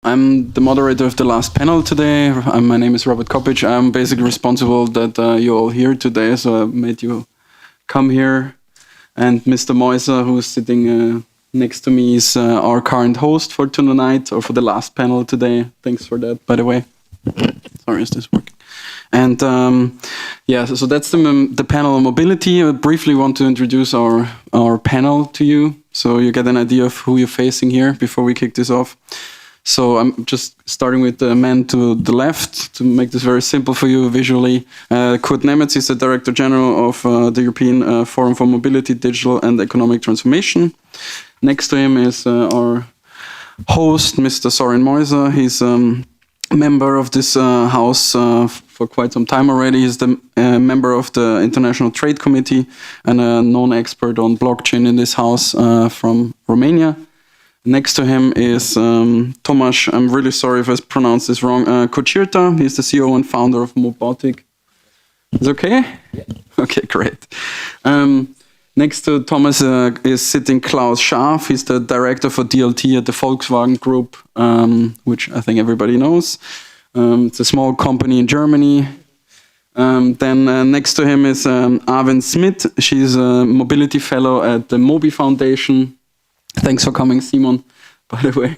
I'm the moderator of the last panel today. My name is Robert Kopitsch. I'm basically responsible that you're all here today, so I made you come here. And Mr. Moisa, who's sitting next to me, is our current host for tonight, or for the last panel today. Thanks for that, by the way. Sorry, is this working? And so that's the panel on mobility. I briefly want to introduce our panel to you, so you get an idea of who you're facing here before we kick this off. So I'm just starting with the man to the left to make this very simple for you visually. Kurt Nemec is the Director General of the European Forum for Mobility, Digital and Economic Transformation. Next to him is our host, Mr. Sorin Moisa. He's member of this house for quite some time already. He's the member of the International Trade Committee and a known expert on blockchain in this house from Romania. Next to him is Tomasz, I'm really sorry if I pronounced this wrong, Cocirta. He's the CEO and founder of Mobotic. Is it okay? Yeah. Okay, great. Next to Thomas is sitting Klaus Schaaf. He's the director for DLT at the Volkswagen Group, which I think everybody knows. It's a small company in Germany. Then next to him is Arwen Smit. She's a mobility fellow at the Mobi Foundation. Thanks for coming, Simon, by the way.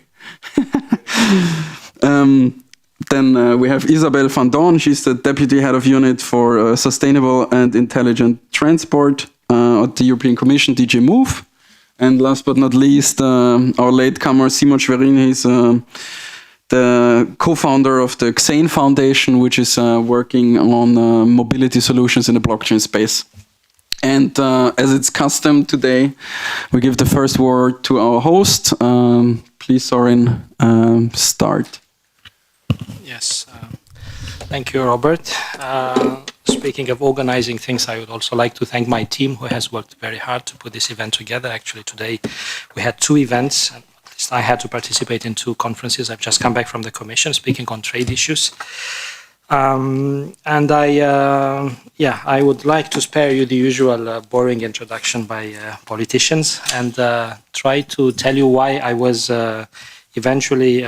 Then we have Isabelle Vandoorne. She's the Deputy Head of Unit for Sustainable and Intelligent Transport at the European Commission, DG Move. And last but not least, our latecomer, Simon Schwerin. He's the co-founder of the Xane Foundation, which is working on mobility solutions in the blockchain space. And as it's custom today, we give the first word to our host. Please, Sorin, start. Yes, thank you, Robert. Speaking of organizing things, I would also like to thank my team who has worked very hard to put this event together. Actually, today we had two events. At least I had to participate in two conferences. I've just come back from the Commission speaking on trade issues. And I would like to spare you the usual boring introduction by politicians and try to tell you why I was eventually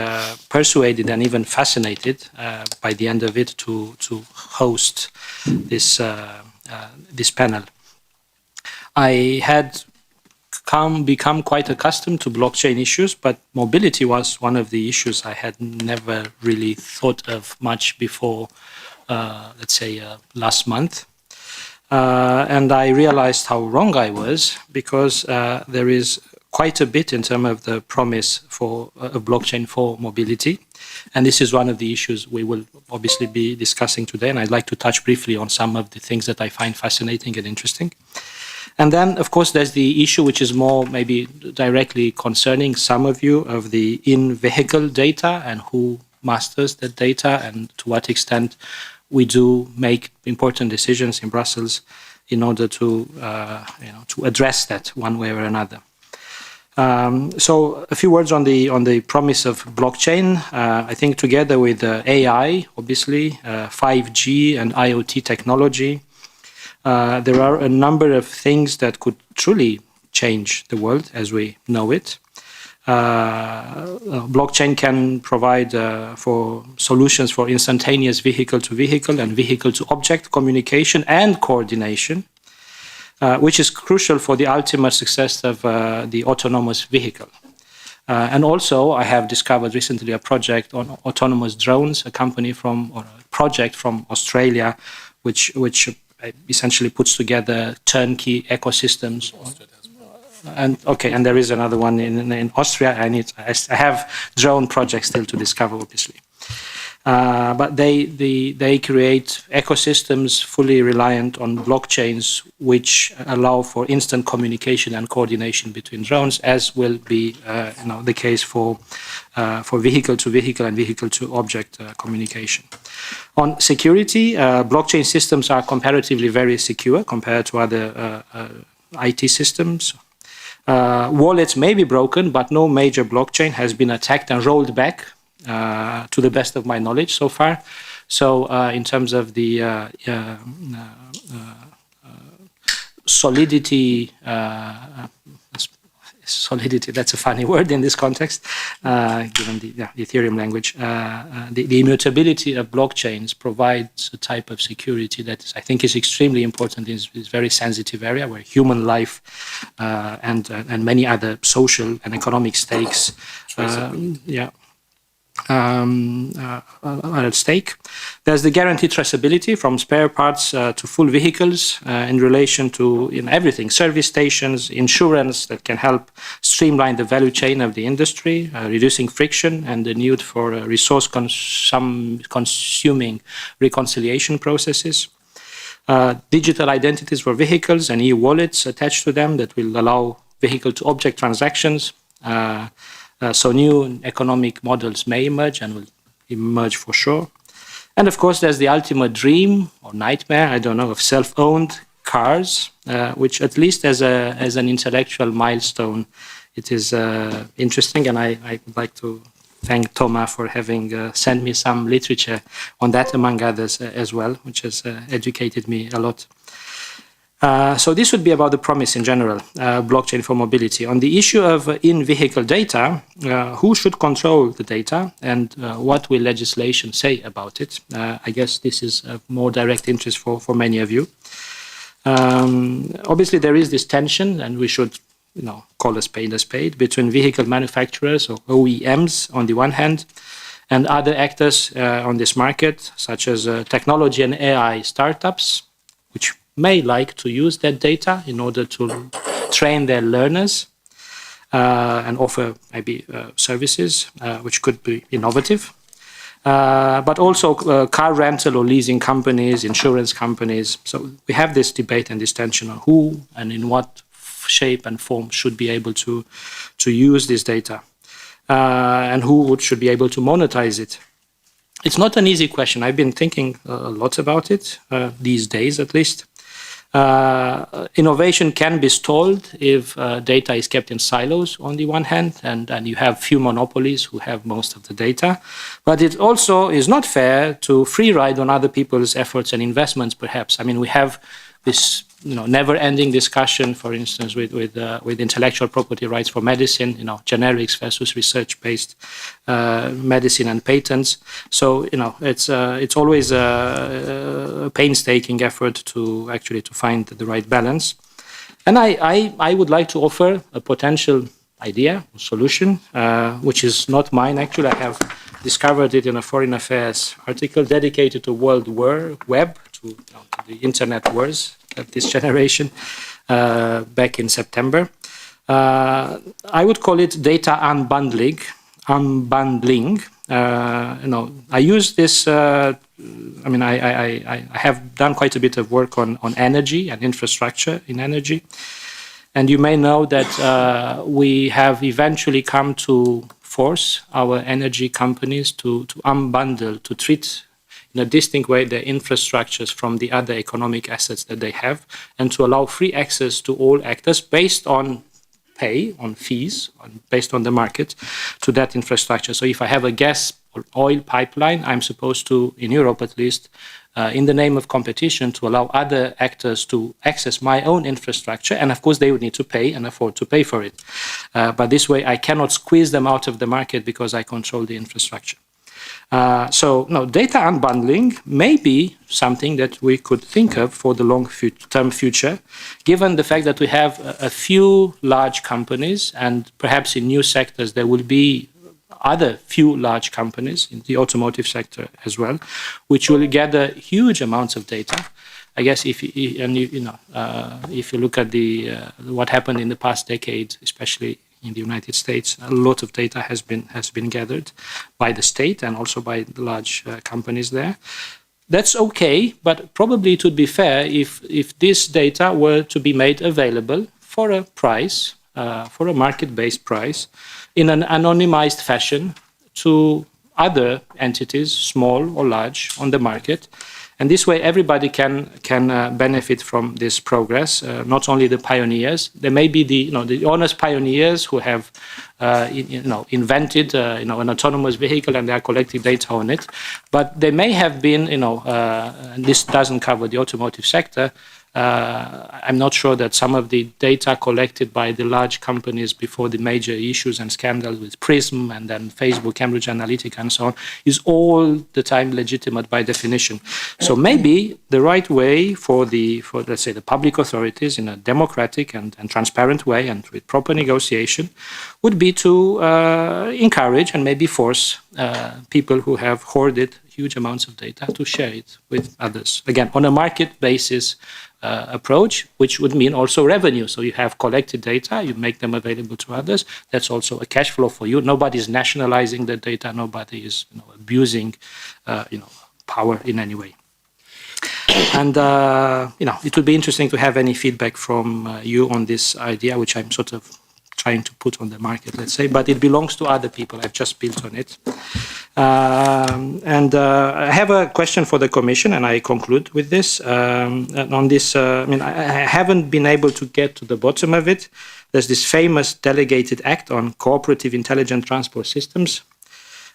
persuaded and even fascinated by the end of it to host this panel. I had become quite accustomed to blockchain issues, but mobility was one of the issues I had never really thought of much before, let's say, last month. And I realized how wrong I was, because there is quite a bit in terms of the promise for a blockchain for mobility. And this is one of the issues we will obviously be discussing today. And I'd like to touch briefly on some of the things that I find fascinating and interesting. And then, of course, there's the issue which is more maybe directly concerning some of you, of the in-vehicle data and who masters that data and to what extent we do make important decisions in Brussels in order to address that one way or another. So a few words on the promise of blockchain. I think together with AI, obviously, 5G and IoT technology, there are a number of things that could truly change the world as we know it. Blockchain can provide for solutions for instantaneous vehicle-to-vehicle and vehicle-to-object communication and coordination, which is crucial for the ultimate success of the autonomous vehicle. And also, I have discovered recently a project on autonomous drones, a project from Australia, which essentially puts together turnkey ecosystems. And there is another one in Austria. I have drone projects still to discover, obviously. But they create ecosystems fully reliant on blockchains, which allow for instant communication and coordination between drones, as will be the case for vehicle-to-vehicle and vehicle-to-object communication. On security, blockchain systems are comparatively very secure compared to other IT systems. Wallets may be broken, but no major blockchain has been attacked and rolled back, to the best of my knowledge so far. So in terms of the solidity, solidity, that's a funny word in this context, given the Ethereum language. The immutability of blockchains provides a type of security that I think is extremely important in this very sensitive area where human life and many other social and economic stakes are at stake. There's the guaranteed traceability from spare parts to full vehicles in relation to everything, service stations, insurance that can help streamline the value chain of the industry, reducing friction and the need for resource consuming reconciliation processes. Digital identities for vehicles and e-wallets attached to them that will allow vehicle-to-object transactions. So new economic models may emerge and will emerge for sure. And of course, there's the ultimate dream or nightmare, I don't know, of self-owned cars, which at least as an intellectual milestone, it is interesting. And I would like to thank Thomas for having sent me some literature on that, among others, as well, which has educated me a lot. So this would be about the promise in general, blockchain for mobility. On the issue of in-vehicle data, who should control the data and what will legislation say about it? I guess this is of more direct interest for many of you. Obviously, there is this tension, and we should call a spade, between vehicle manufacturers or OEMs on the one hand, and other actors on this market, such as technology and AI startups, which may like to use that data in order to train their learners and offer maybe services which could be innovative. But also car rental or leasing companies, insurance companies. So we have this debate and this tension on who and in what shape and form should be able to use this data and who should be able to monetize it. It's not an easy question. I've been thinking a lot about it these days, at least. Innovation can be stalled if data is kept in silos on the one hand, and you have few monopolies who have most of the data. But it also is not fair to free ride on other people's efforts and investments, perhaps. I mean, we have this never-ending discussion, for instance, with intellectual property rights for medicine, generics versus research-based medicine and patents. So it's always a painstaking effort to find the right balance. And I would like to offer a potential idea, solution, which is not mine. Actually, I have discovered it in a Foreign Affairs article dedicated to World Web, to the internet wars of this generation, back in September. I would call it data unbundling. I use this. I have done quite a bit of work on energy and infrastructure in energy, and you may know that we have eventually come to force our energy companies to unbundle, to treat in a distinct way their infrastructures from the other economic assets that they have, and to allow free access to all actors based on pay, on fees, based on the market, to that infrastructure. So if I have a gas or oil pipeline, I'm supposed to, in Europe at least, in the name of competition, to allow other actors to access my own infrastructure. And of course, they would need to pay and afford to pay for it. But this way, I cannot squeeze them out of the market because I control the infrastructure. Data unbundling may be something that we could think of for the long-term future, given the fact that we have a few large companies, and perhaps in new sectors there will be other few large companies in the automotive sector as well, which will gather huge amounts of data. I guess if you look at what happened in the past decade, especially in the United States, a lot of data has been gathered by the state and also by the large companies there. That's okay, but probably it would be fair if this data were to be made available for a price, for a market-based price, in an anonymized fashion to other entities, small or large, on the market. And this way, everybody can benefit from this progress. Not only the pioneers. There may be the honest pioneers who have invented an autonomous vehicle and they are collecting data on it. But there may have been and this doesn't cover the automotive sector, I'm not sure that some of the data collected by the large companies before the major issues and scandals with Prism and then Facebook, Cambridge Analytica and so on is all the time legitimate by definition. So maybe the right way for let's say the public authorities in a democratic and transparent way and with proper negotiation would be to encourage and maybe force people who have hoarded huge amounts of data to share it with others. Again, on a market basis approach, which would mean also revenue. So you have collected data, you make them available to others. That's also a cash flow for you. Nobody's nationalizing the data. Nobody is abusing power in any way. And it would be interesting to have any feedback from you on this idea, which I'm sort of trying to put on the market, let's say, but it belongs to other people. I've just built on it. I have a question for the Commission, and I conclude with this. On this, I haven't been able to get to the bottom of it. There's this famous delegated act on cooperative intelligent transport systems.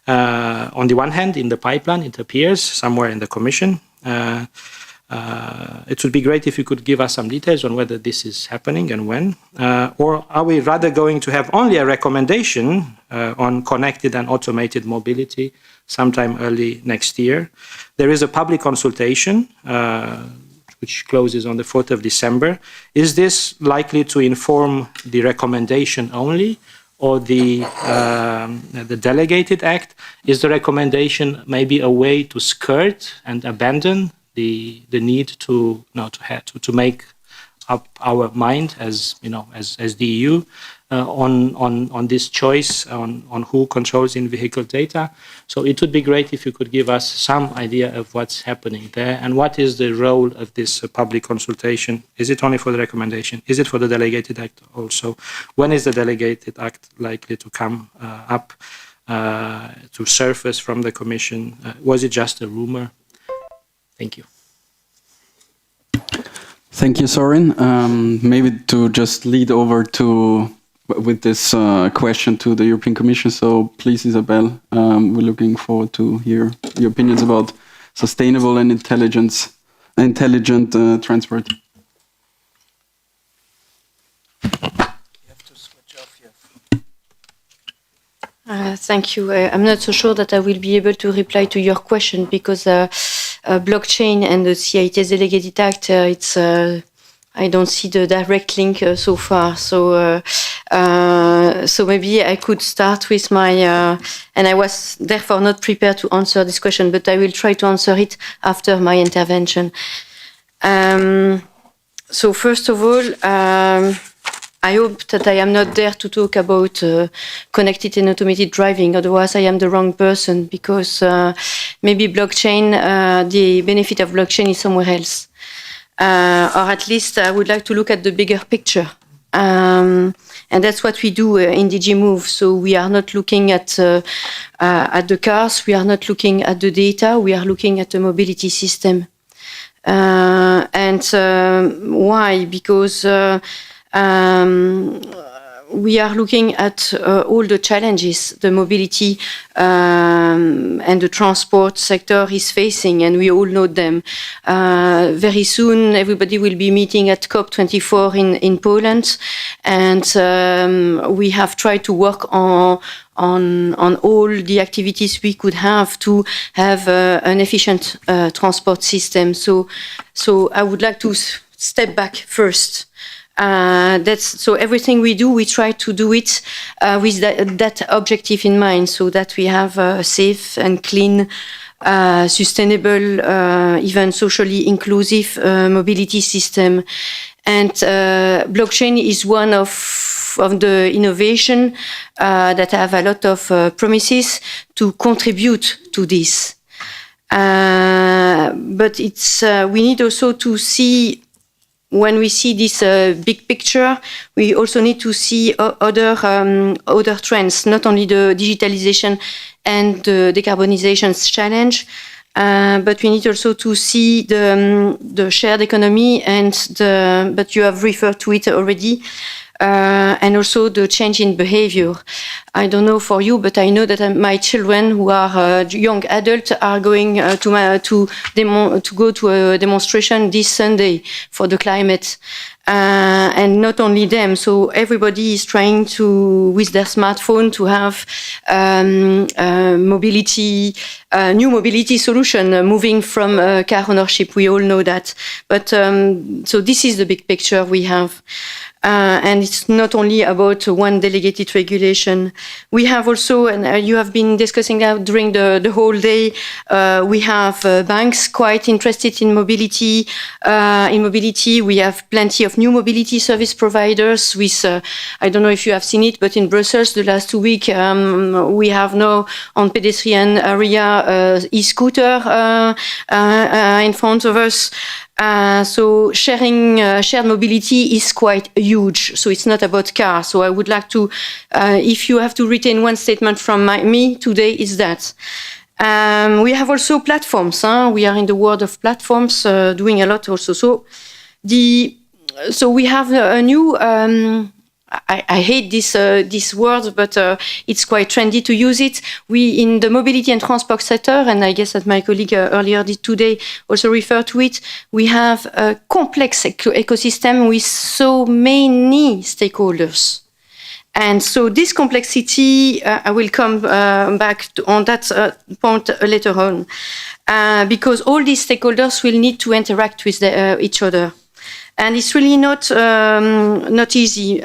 On the one hand, in the pipeline, it appears somewhere in the Commission. It would be great if you could give us some details on whether this is happening and when. Or are we rather going to have only a recommendation on connected and automated mobility sometime early next year? There is a public consultation which closes on the 4th of December. Is this likely to inform the recommendation only, or the delegated act? Is the recommendation maybe a way to skirt and abandon the need to make up our mind as the EU on this choice on who controls in-vehicle data? So it would be great if you could give us some idea of what's happening there and what is the role of this public consultation. Is it only for the recommendation? Is it for the delegated act also? When is the delegated act likely to come up to surface from the Commission? Was it just a rumor? Thank you. Thank you, Sorin. Maybe to just lead over with this question to the European Commission. So please, Isabelle, we're looking forward to hear your opinions about sustainable and intelligent transport. You have to switch off your... Thank you. I'm not so sure that I will be able to reply to your question because blockchain and the CIT's delegated act, I don't see the direct link so far. So maybe I could start with my, and I was therefore not prepared to answer this question, but I will try to answer it after my intervention. So first of all, I hope that I am not there to talk about connected and automated driving. Otherwise, I am the wrong person because maybe blockchain, the benefit of blockchain is somewhere else. Or at least I would like to look at the bigger picture. And that's what we do in DG Move. So we are not looking at the cars. We are not looking at the data. We are looking at the mobility system. Why? Because we are looking at all the challenges the mobility and the transport sector is facing, and we all know them. Very soon, everybody will be meeting at COP24 in Poland, and we have tried to work on all the activities we could have to have an efficient transport system. So I would like to step back first. So everything we do, we try to do it with that objective in mind, so that we have a safe and clean, sustainable, even socially inclusive mobility system. And blockchain is one of the innovation that have a lot of promises to contribute to this. But it's we need also to see. When we see this big picture, we also need to see other trends, not only the digitalization and the decarbonization challenge, but we need also to see the shared economy but you have referred to it already, and also the change in behavior. I don't know for you, but I know that my children, who are young adults, are going to go to a demonstration this Sunday for the climate. And not only them, so everybody is trying to, with their smartphone, to have new mobility solution, moving from car ownership. We all know that. But so this is the big picture we have. And it's not only about one delegated regulation. We have also, and you have been discussing that during the whole day, we have banks quite interested in mobility. We have plenty of new mobility service providers with, I don't know if you have seen it, but in Brussels the last 2 weeks, we have now on pedestrian area e-scooter in front of us. So shared mobility is quite huge. So it's not about cars. So I would like to, if you have to retain one statement from me today, is that. We have also platforms. We are in the world of platforms, doing a lot also. So we have a new. I hate this word, but it's quite trendy to use it. We, in the mobility and transport sector, and I guess that my colleague earlier today also referred to it, we have a complex ecosystem with so many stakeholders. And so this complexity, I will come back on that point later on, because all these stakeholders will need to interact with each other. And it's really not easy.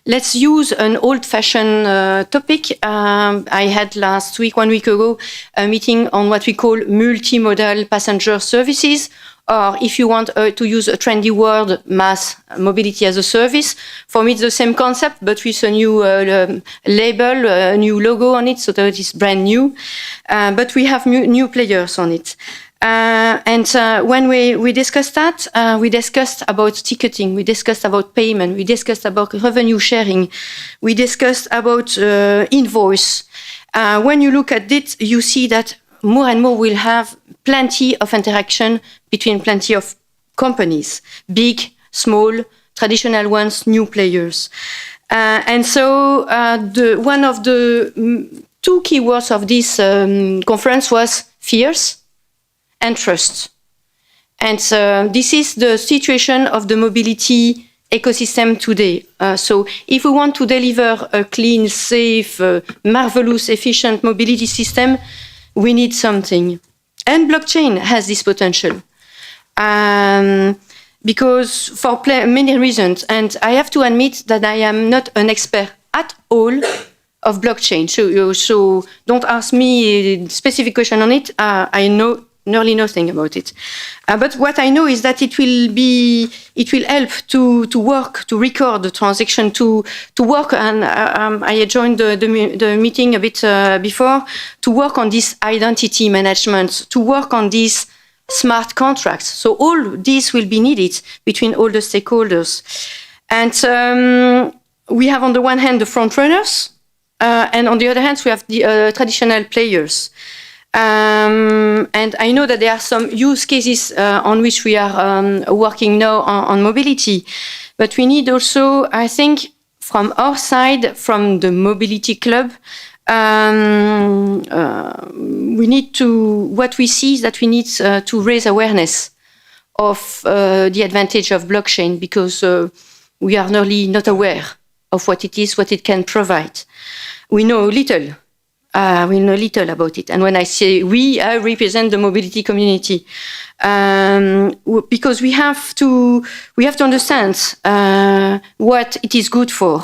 Let's use an old-fashioned topic. I had 1 week ago, a meeting on what we call multimodal passenger services, or if you want to use a trendy word, mass mobility as a service. For me, it's the same concept, but with a new label, a new logo on it, so that it's brand new. But we have new players on it. When we discussed that, we discussed about ticketing, we discussed about payment, we discussed about revenue sharing, we discussed about invoice. When you look at it, you see that more and more we'll have plenty of interaction between plenty of companies, big, small, traditional ones, new players. So one of the two keywords of this conference was fears and trust. And this is the situation of the mobility ecosystem today. So if we want to deliver a clean, safe, marvelous, efficient mobility system, we need something. And blockchain has this potential. Because for many reasons, and I have to admit that I am not an expert at all of blockchain. So don't ask me a specific question on it. I know nearly nothing about it. But what I know is that it will help to work, to record the transaction, to work, and I joined the meeting a bit before, to work on this identity management, to work on these smart contracts. So all this will be needed between all the stakeholders. And we have on the one hand the front runners, and on the other hand we have the traditional players. And I know that there are some use cases on which we are working now on mobility, but we need also, I think, from our side, from the mobility club, we need to, what we see is that we need to raise awareness of the advantage of blockchain, because we are nearly not aware of what it is, what it can provide. We know little about it. And when I say we, I represent the mobility community, because we have to understand what it is good for.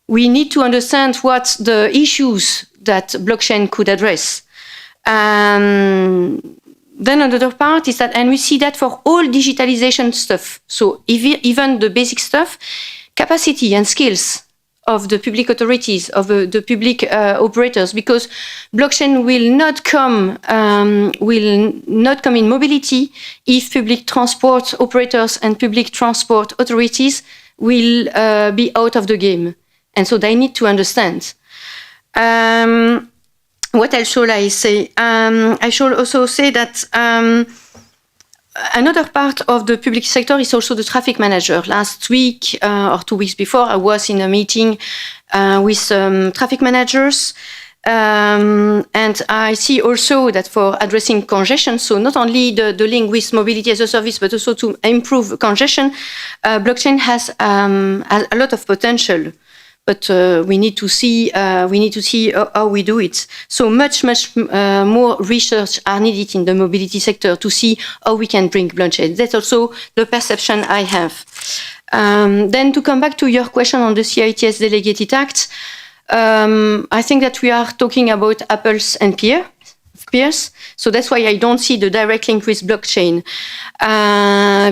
We need to understand what the issues that blockchain could address. Then another part is that, and we see that for all digitalization stuff, so even the basic stuff, capacity and skills of the public authorities, of the public operators, because blockchain will not come in mobility if public transport operators and public transport authorities will be out of the game. And so they need to understand. What else shall I say? I shall also say that another part of the public sector is also the traffic manager. Last week or 2 weeks before, I was in a meeting with traffic managers. And I see also that for addressing congestion, so not only the link with mobility as a service, but also to improve congestion, blockchain has a lot of potential. But we need to see how we do it. So much more research are needed in the mobility sector to see how we can bring blockchain. That's also the perception I have. Then to come back to your question on the CITS Delegated Act, I think that we are talking about apples and pears. So that's why I don't see the direct link with blockchain,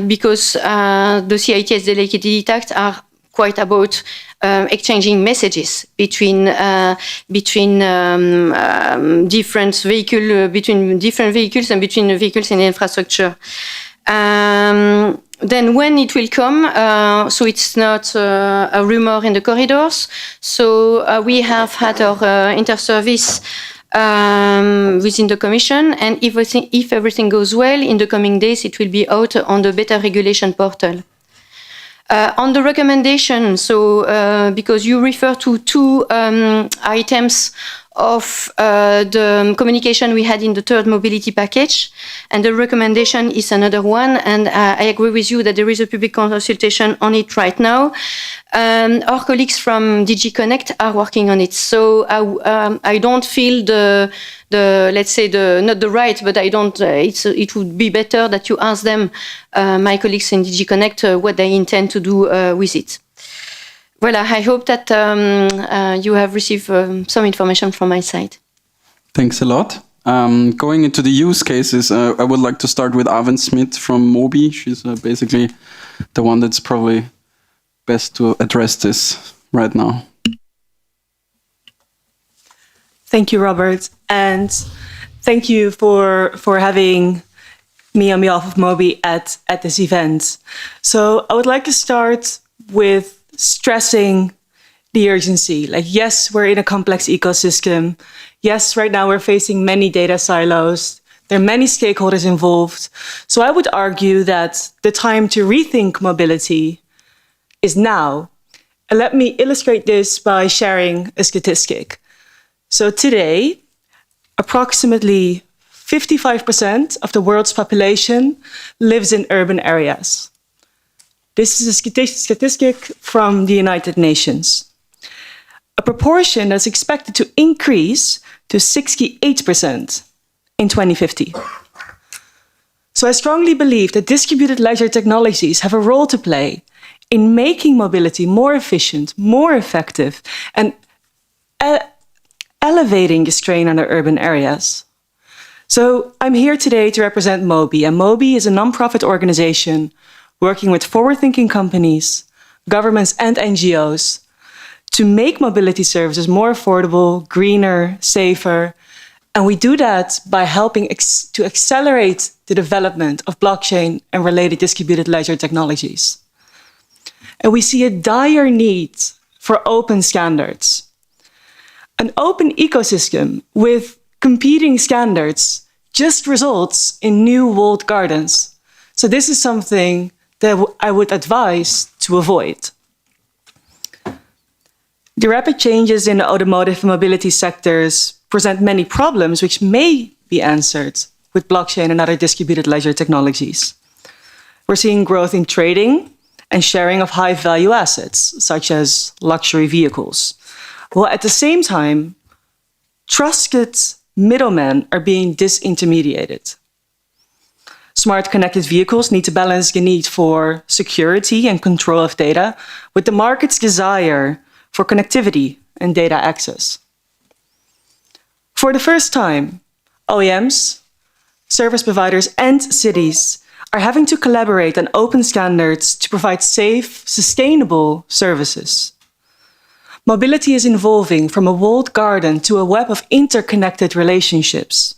because the CITS Delegated Act are quite about exchanging messages between different vehicles and between vehicles and infrastructure. Then when it will come, so it's not a rumor in the corridors. So we have had our inter-service within the Commission, and if everything goes well, in the coming days it will be out on the Better Regulation portal. On the recommendation, so because you refer to two items of the communication we had in the third mobility package, and the recommendation is another one, and I agree with you that there is a public consultation on it right now. Our colleagues from DG Connect are working on it, so I don't feel the let's say not the right, but I don't. It would be better that you ask them, my colleagues in DG Connect, what they intend to do with it. Voilà, I hope that you have received some information from my side. Thanks a lot. Going into the use cases, I would like to start with Arwen Smit from Mobi. She's basically the one that's probably best to address this right now. Thank you, Robert, and thank you for having me on behalf of Mobi at this event. So I would like to start with stressing the urgency. Like, yes, we're in a complex ecosystem. Yes, right now we're facing many data silos. There are many stakeholders involved. So I would argue that the time to rethink mobility is now. And let me illustrate this by sharing a statistic. So today, approximately 55% of the world's population lives in urban areas. This is a statistic from the United Nations. A proportion that's expected to increase to 68% in 2050. So I strongly believe that distributed ledger technologies have a role to play in making mobility more efficient, more effective, and elevating the strain on the urban areas. So I'm here today to represent Mobi, and Mobi is a nonprofit organization working with forward-thinking companies, governments, and NGOs to make mobility services more affordable, greener, safer. And we do that by helping to accelerate the development of blockchain and related distributed ledger technologies. And we see a dire need for open standards. An open ecosystem with competing standards just results in new walled gardens. So this is something that I would advise to avoid. The rapid changes in the automotive and mobility sectors present many problems which may be answered with blockchain and other distributed ledger technologies. We're seeing growth in trading and sharing of high-value assets, such as luxury vehicles, while at the same time, trusted middlemen are being disintermediated. Smart connected vehicles need to balance the need for security and control of data with the market's desire for connectivity and data access. For the first time, OEMs, service providers, and cities are having to collaborate on open standards to provide safe, sustainable services. Mobility is evolving from a walled garden to a web of interconnected relationships.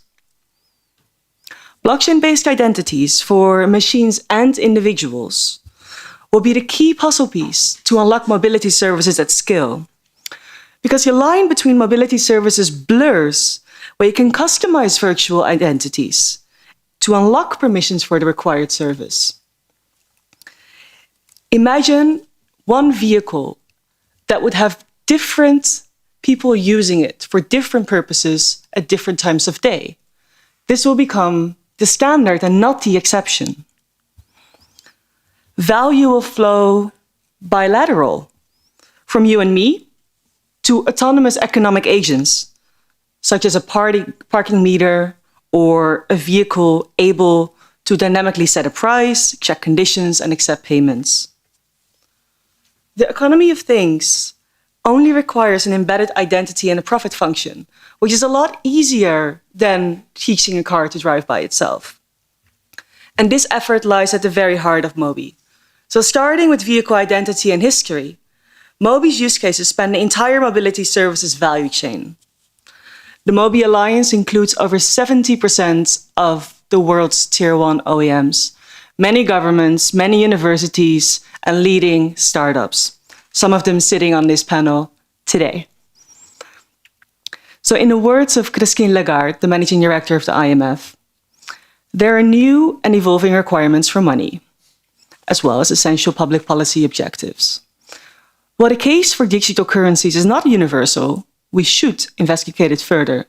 Blockchain-based identities for machines and individuals will be the key puzzle piece to unlock mobility services at scale. Because the line between mobility services blurs, where you can customize virtual identities to unlock permissions for the required service. Imagine one vehicle that would have different people using it for different purposes at different times of day. This will become the standard and not the exception. Value will flow bilateral, from you and me to autonomous economic agents, such as a parking meter or a vehicle able to dynamically set a price, check conditions, and accept payments. The economy of things only requires an embedded identity and a profit function, which is a lot easier than teaching a car to drive by itself. And this effort lies at the very heart of Mobi. So starting with vehicle identity and history, Mobi's use cases span the entire mobility services value chain. The Mobi Alliance includes over 70% of the world's Tier 1 OEMs, many governments, many universities, and leading startups, some of them sitting on this panel today. So in the words of Christine Lagarde, the managing director of the IMF, there are new and evolving requirements for money, as well as essential public policy objectives. While the case for digital currencies is not universal, we should investigate it further,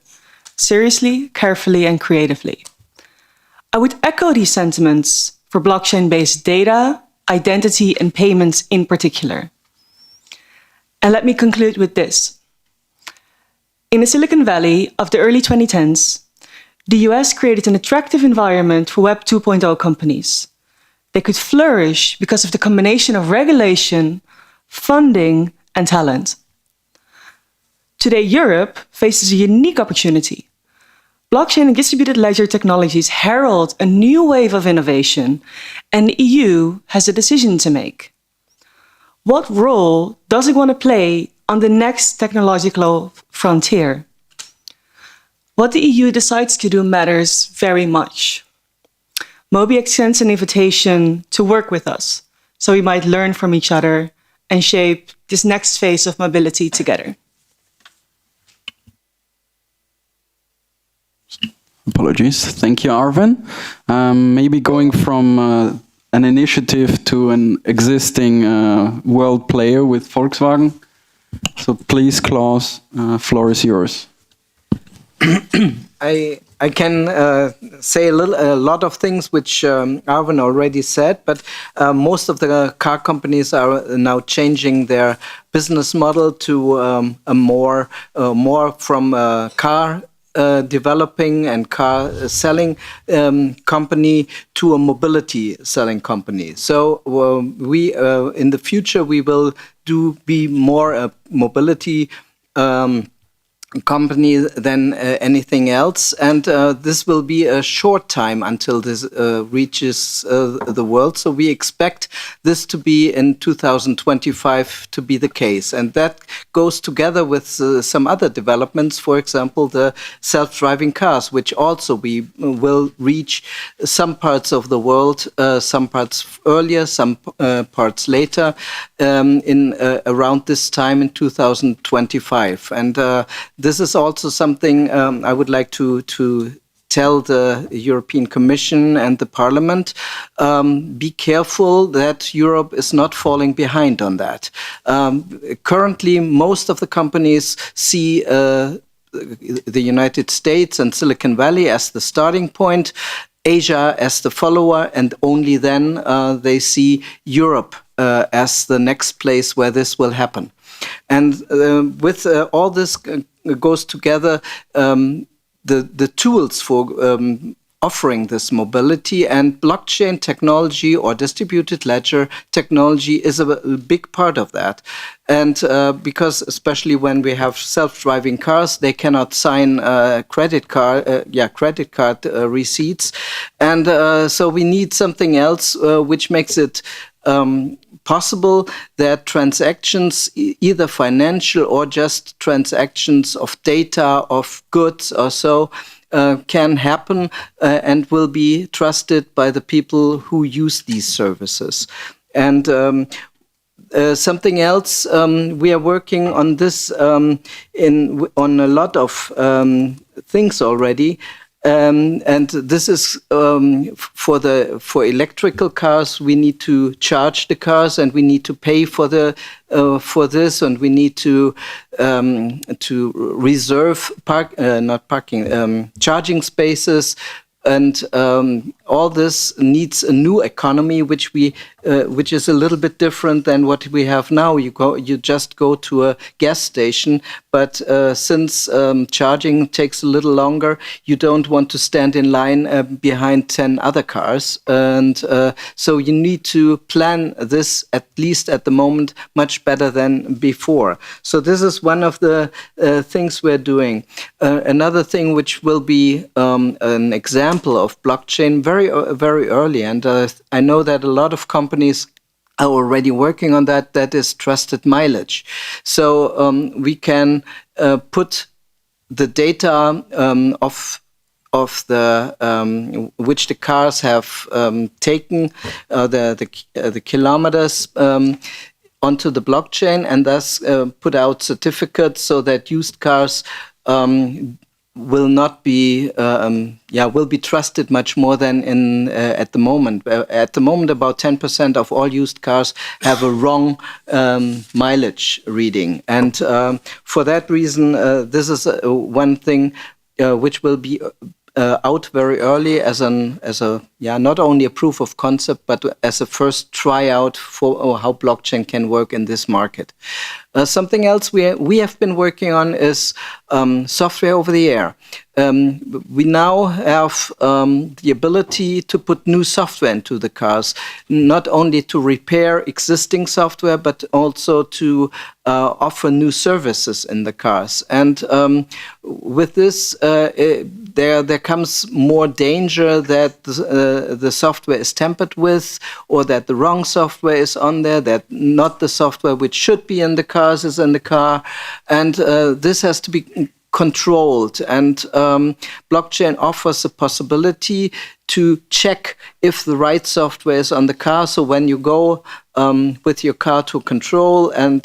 seriously, carefully, and creatively. I would echo these sentiments for blockchain-based data, identity, and payments in particular. And let me conclude with this. In the Silicon Valley of the early 2010s, the US created an attractive environment for Web 2.0 companies. They could flourish because of the combination of regulation, funding, and talent. Today, Europe faces a unique opportunity. Blockchain and distributed ledger technologies herald a new wave of innovation, and the EU has a decision to make. What role does it want to play on the next technological frontier? What the EU decides to do matters very much. Mobi extends an invitation to work with us, so we might learn from each other and shape this next phase of mobility together. Apologies. Thank you, Arwen. Maybe going from an initiative to an existing world player with Volkswagen. So please, Klaus, floor is yours. I can say a lot of things which Arwen already said, but most of the car companies are now changing their business model to a more from car developing and car selling company to a mobility selling company. So we in the future we will be more a mobility company than anything else, and this will be a short time until this reaches the world. So we expect this to be in 2025 to be the case, and that goes together with some other developments. For example, the self-driving cars, which also we will reach some parts of the world, some parts earlier, some parts later, in around this time in 2025, and this is also something I would like to tell the European Commission and the Parliament. Be careful that Europe is not falling behind on that. Currently, most of the companies see the United States and Silicon Valley as the starting point, Asia as the follower, and only then they see Europe as the next place where this will happen. And with all this goes together, the tools for offering this mobility, and blockchain technology or distributed ledger technology is a big part of that. And because especially when we have self-driving cars, they cannot sign credit card receipts, and so we need something else which makes it possible that transactions, either financial or just transactions of data, of goods or so, can happen and will be trusted by the people who use these services. And something else, we are working on this on a lot of things already. And this is for electrical cars. We need to charge the cars, and we need to pay for this, and we need to reserve charging spaces. And all this needs a new economy, which is a little bit different than what we have now. You just go to a gas station, but since charging takes a little longer, you don't want to stand in line behind 10 other cars, and so you need to plan this, at least at the moment, much better than before. So this is one of the things we're doing. Another thing which will be an example of blockchain very early, and I know that a lot of companies are already working on that. That is trusted mileage. So we can put the data of the which the cars have taken, the kilometers, onto the blockchain, and thus put out certificates so that used cars will not be will be trusted much more than in at the moment. At the moment, about 10% of all used cars have a wrong mileage reading, and for that reason, this is one thing which will be out very early as a not only a proof of concept, but as a first tryout for how blockchain can work in this market. Something else we have been working on is software over the air. We now have the ability to put new software into the cars, not only to repair existing software, but also to offer new services in the cars. And with this, there comes more danger that the software is tampered with, or that the wrong software is on there, that not the software which should be in the cars is in the car. And this has to be controlled, and blockchain offers a possibility to check if the right software is on the car. So when you go with your car to control, and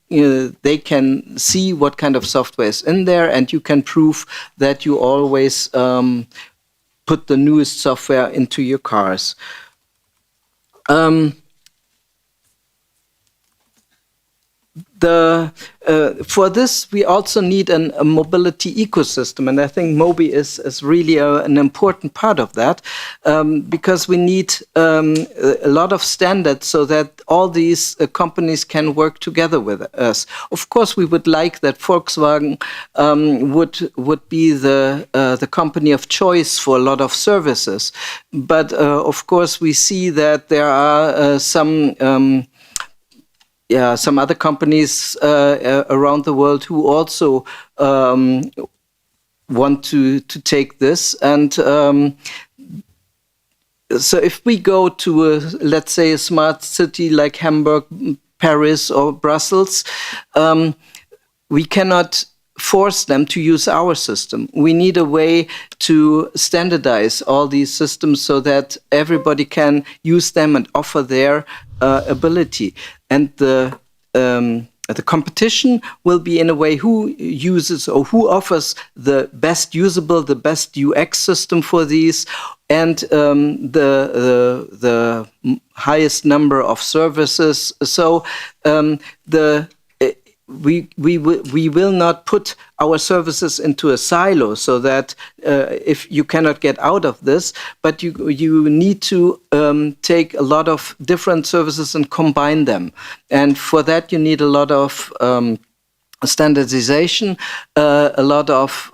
they can see what kind of software is in there, and you can prove that you always put the newest software into your cars. For this, we also need a mobility ecosystem, and I think Mobi is really an important part of that, because we need a lot of standards so that all these companies can work together with us. Of course, we would like that Volkswagen would be the company of choice for a lot of services, but of course we see that there are some other companies around the world who also want to take this. And so if we go to, let's say, a smart city like Hamburg, Paris, or Brussels, we cannot force them to use our system. We need a way to standardize all these systems so that everybody can use them and offer their ability. And the competition will be in a way who uses or who offers the best usable, the best UX system for these, and the highest number of services. So we will not put our services into a silo, so that if you cannot get out of this, but you need to take a lot of different services and combine them. And for that, you need a lot of standardization, a lot of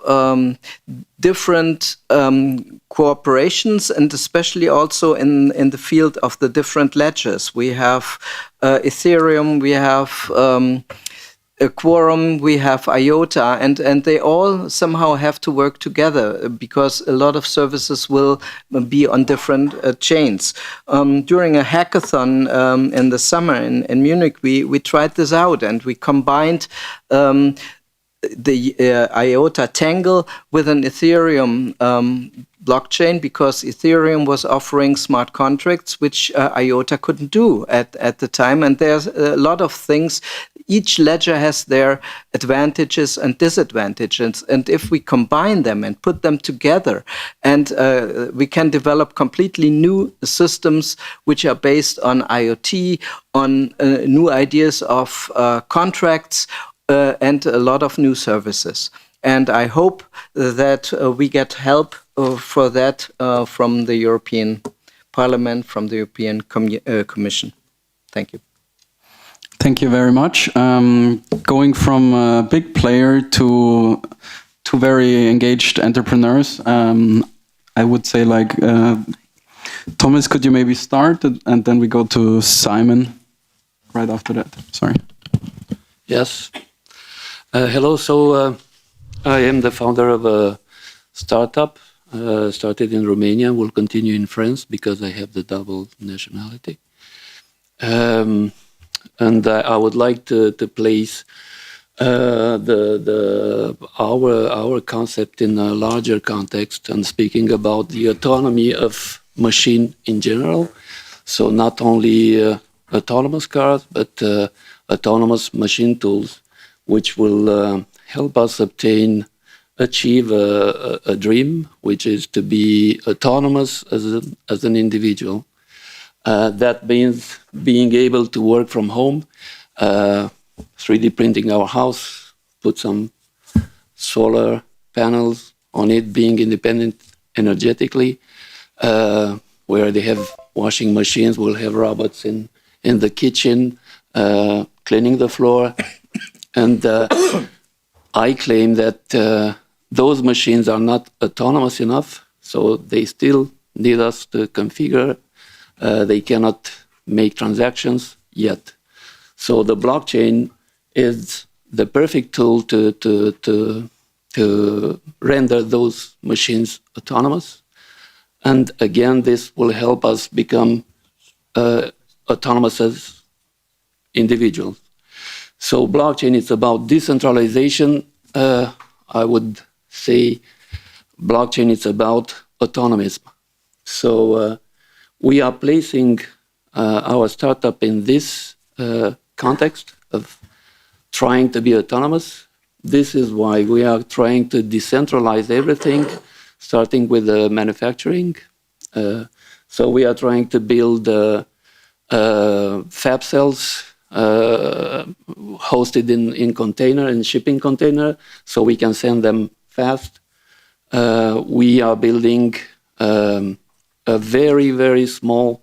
different cooperations, and especially also in the field of the different ledgers. We have Ethereum, we have Quorum, we have IOTA, and they all somehow have to work together, because a lot of services will be on different chains. During a hackathon in the summer in Munich, we tried this out, and we combined the IOTA Tangle with an Ethereum blockchain, because Ethereum was offering smart contracts which IOTA couldn't do at the time. And there's a lot of things each ledger has their advantages and disadvantages. And if we combine them and put them together, and we can develop completely new systems which are based on IoT, on new ideas of contracts, and a lot of new services. And I hope that we get help for that from the European Parliament, from the European Commission. Thank you. Thank you very much. Going from a big player to very engaged entrepreneurs, I would say like, Thomas, could you maybe start and then we go to Simon right after that? Sorry. Yes. Hello. So I am the founder of a startup, started in Romania, will continue in France because I have the double nationality. And I would like to place our concept in a larger context and speaking about the autonomy of machine in general. So not only autonomous cars, but autonomous machine tools, which will help us achieve a dream, which is to be autonomous as an individual. That means being able to work from home, 3D printing our house, put some solar panels on it, being independent energetically. Where they have washing machines, we'll have robots in the kitchen, cleaning the floor. And I claim that those machines are not autonomous enough, so they still need us to configure. They cannot make transactions yet. So the blockchain is the perfect tool to render those machines autonomous. And again, this will help us become autonomous as individuals. So blockchain is about decentralization. I would say blockchain is about autonomism. So we are placing our startup in this context of trying to be autonomous. This is why we are trying to decentralize everything, starting with the manufacturing. So we are trying to build fab cells hosted in container, in shipping container, so we can send them fast. We are building a very, very small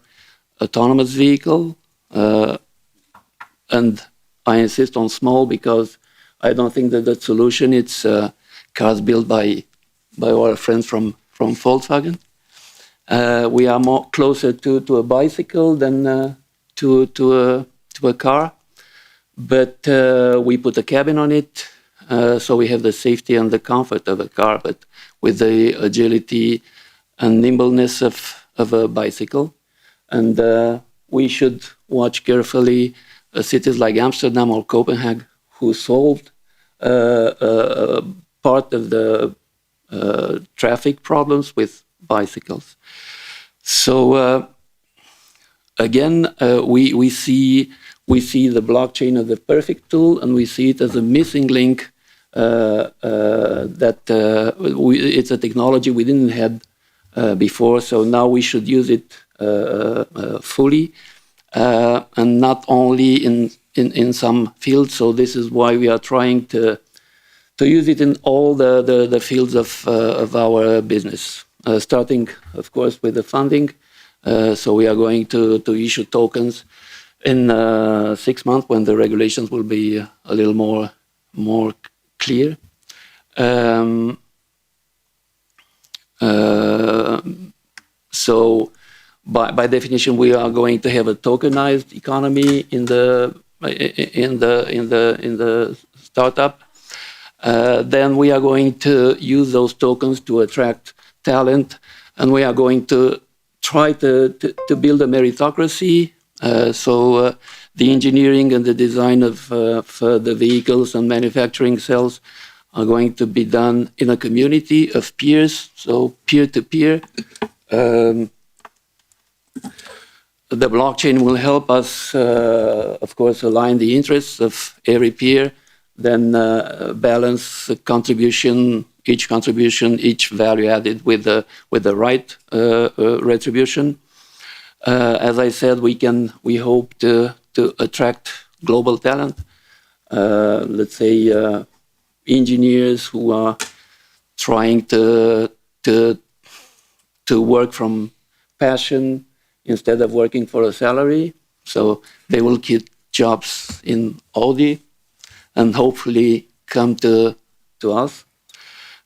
autonomous vehicle. And I insist on small because I don't think that the solution it's cars built by our friends from Volkswagen. We are more closer to a bicycle than to a car, but we put a cabin on it, so we have the safety and the comfort of a car, but with the agility and nimbleness of a bicycle. And we should watch carefully cities like Amsterdam or Copenhagen, who solved part of the traffic problems with bicycles. So again, we see the blockchain as the perfect tool, and we see it as a missing link. It's a technology we didn't have before, so now we should use it fully, and not only in some fields. So this is why we are trying to use it in all the fields of our business, starting, of course, with the funding. So we are going to issue tokens in 6 months when the regulations will be a little more clear. So by definition, we are going to have a tokenized economy in the startup. Then we are going to use those tokens to attract talent, and we are going to try to build a meritocracy. So the engineering and the design of the vehicles and manufacturing cells are going to be done in a community of peers, so peer-to-peer. the blockchain will help us, of course, align the interests of every peer, then balance the contribution, each value added with the right retribution. As I said, we hope to attract global talent. Let's say engineers who are trying to work from passion instead of working for a salary. So they will keep jobs in Audi and hopefully come to us.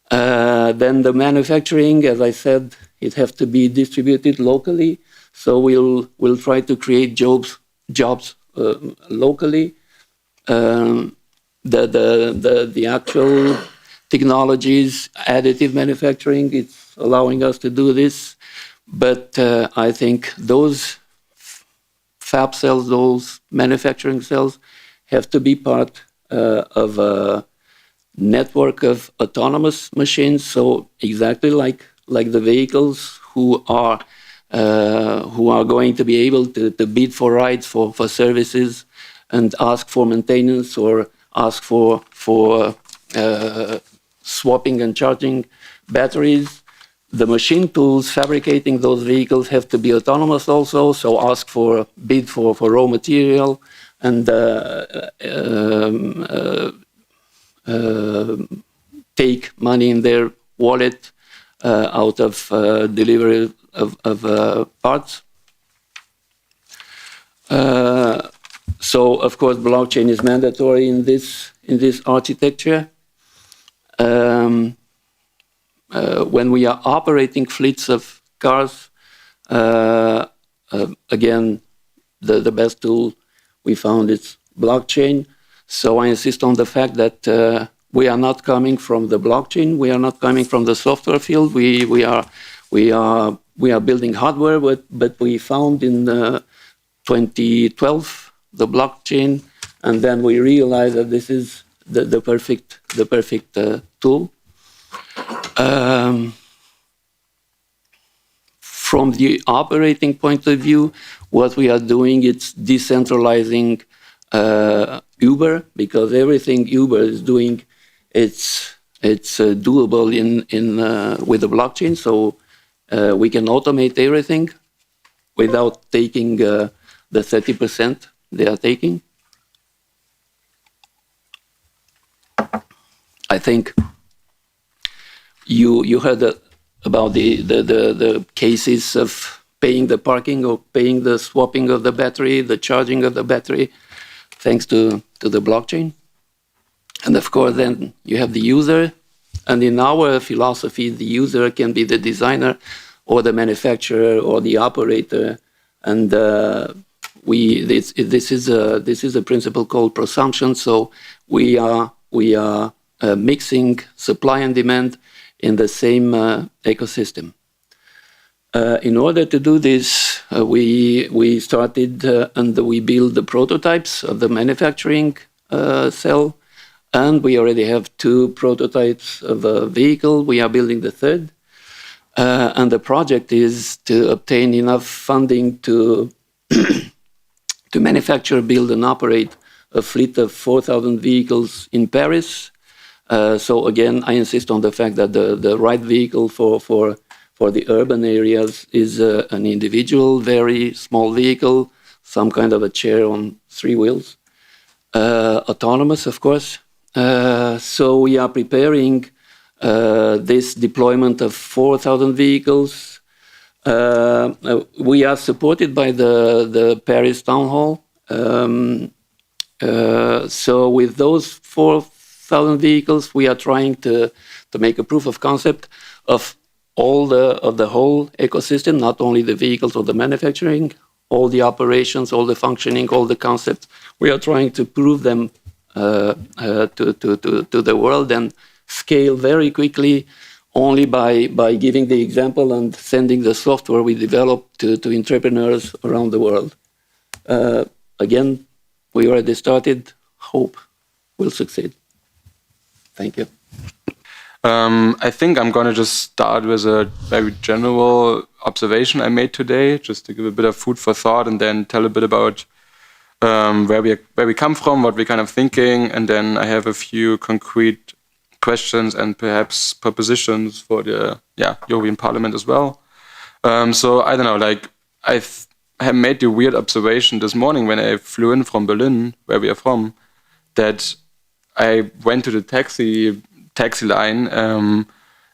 Then the manufacturing, as I said, it has to be distributed locally. So we'll try to create jobs locally. The actual technologies, additive manufacturing, it's allowing us to do this. But I think those fab cells, those manufacturing cells, have to be part of a network of autonomous machines. So exactly like the vehicles who are going to be able to bid for rides, for services, and ask for maintenance or ask for swapping and charging batteries. The machine tools fabricating those vehicles have to be autonomous also, so ask for bid for raw material and take money in their wallet out of delivery of parts. So, of course, blockchain is mandatory in this architecture. When we are operating fleets of cars, again, the best tool we found is blockchain. So I insist on the fact that we are not coming from the blockchain. We are not coming from the software field. We are building hardware, but we found in 2012 the blockchain, and then we realized that this is the perfect tool. From the operating point of view, what we are doing is decentralizing Uber, because everything Uber is doing, it's doable with the blockchain. So we can automate everything without taking the 30% they are taking. I think you heard about the cases of paying the parking or paying the swapping of the battery, the charging of the battery, thanks to the blockchain. And of course, then you have the user. And in our philosophy, the user can be the designer or the manufacturer or the operator. And this is a principle called prosumption. So we are mixing supply and demand in the same ecosystem. In order to do this, we started and we built the prototypes of the manufacturing cell, and we already have 2 prototypes of a vehicle. We are building the 3rd, and the project is to obtain enough funding to to manufacture, build, and operate a fleet of 4,000 vehicles in Paris. So again, I insist on the fact that the right vehicle for the urban areas is an individual, very small vehicle, some kind of a chair on 3 wheels, autonomous, of course. So we are preparing this deployment of 4,000 vehicles. We are supported by the Paris Town Hall. So with those 4,000 vehicles, we are trying to make a proof of concept of the whole ecosystem, not only the vehicles or the manufacturing, all the operations, all the functioning, all the concepts. We are trying to prove them to the world and scale very quickly, only by giving the example and sending the software we developed to entrepreneurs around the world. Again, we already started. Hope we'll succeed. Thank you. I think I'm going to just start with a very general observation I made today, just to give a bit of food for thought, and then tell a bit about where we come from, what we're kind of thinking, and then I have a few concrete questions and perhaps propositions for the European Parliament as well. So I don't know, like I have made the weird observation this morning when I flew in from Berlin, where we are from, that I went to the taxi line,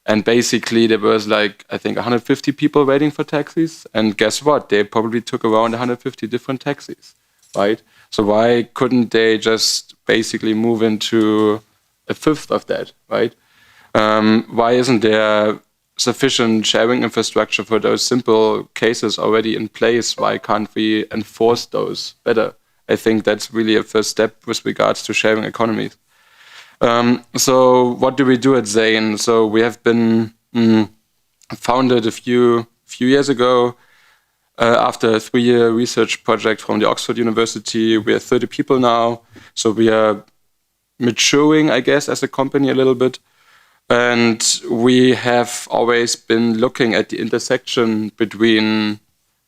and basically there was like, I think 150 people waiting for taxis, and guess what? They probably took around 150 different taxis, right? So why couldn't they just basically move into a fifth of that, right? Why isn't there sufficient sharing infrastructure for those simple cases already in place? Why can't we enforce those better? I think that's really a first step with regards to sharing economies. So what do we do at Zain? So we have been founded a few years ago after a 3-year research project from the Oxford University. We are 30 people now. So we are maturing, I guess, as a company a little bit. And we have always been looking at the intersection between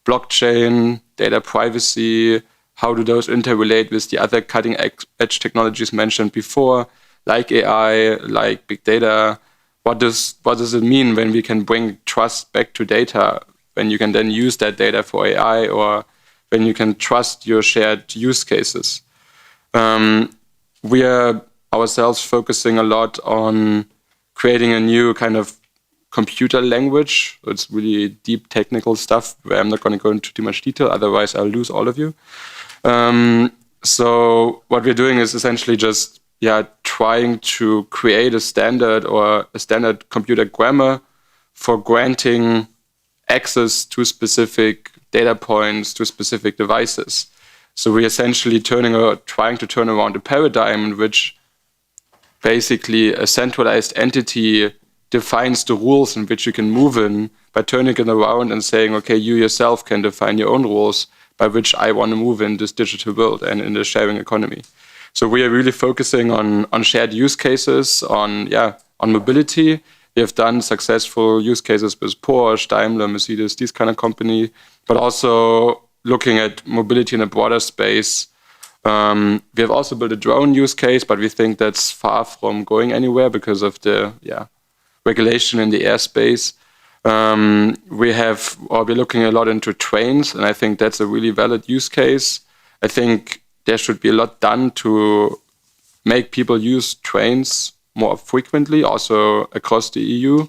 blockchain, data privacy, how do those interrelate with the other cutting-edge technologies mentioned before, like AI, like big data. What does it mean when we can bring trust back to data, when you can then use that data for AI, or when you can trust your shared use cases? We are ourselves focusing a lot on creating a new kind of computer language. It's really deep technical stuff where I'm not going to go into too much detail, otherwise I'll lose all of you. So what we're doing is essentially just trying to create a standard or a standard computer grammar for granting access to specific data points, to specific devices. So we're essentially trying to turn around a paradigm in which basically a centralized entity defines the rules in which you can move in by turning it around and saying, okay, you yourself can define your own rules by which I want to move in this digital world and in the sharing economy. So we are really focusing on shared use cases, on mobility. We have done successful use cases with Porsche, Daimler, Mercedes, these kind of company, but also looking at mobility in a broader space. We have also built a drone use case, but we think that's far from going anywhere because of the regulation in the airspace. We're looking a lot into trains, and I think that's a really valid use case. I think there should be a lot done to make people use trains more frequently, also across the EU.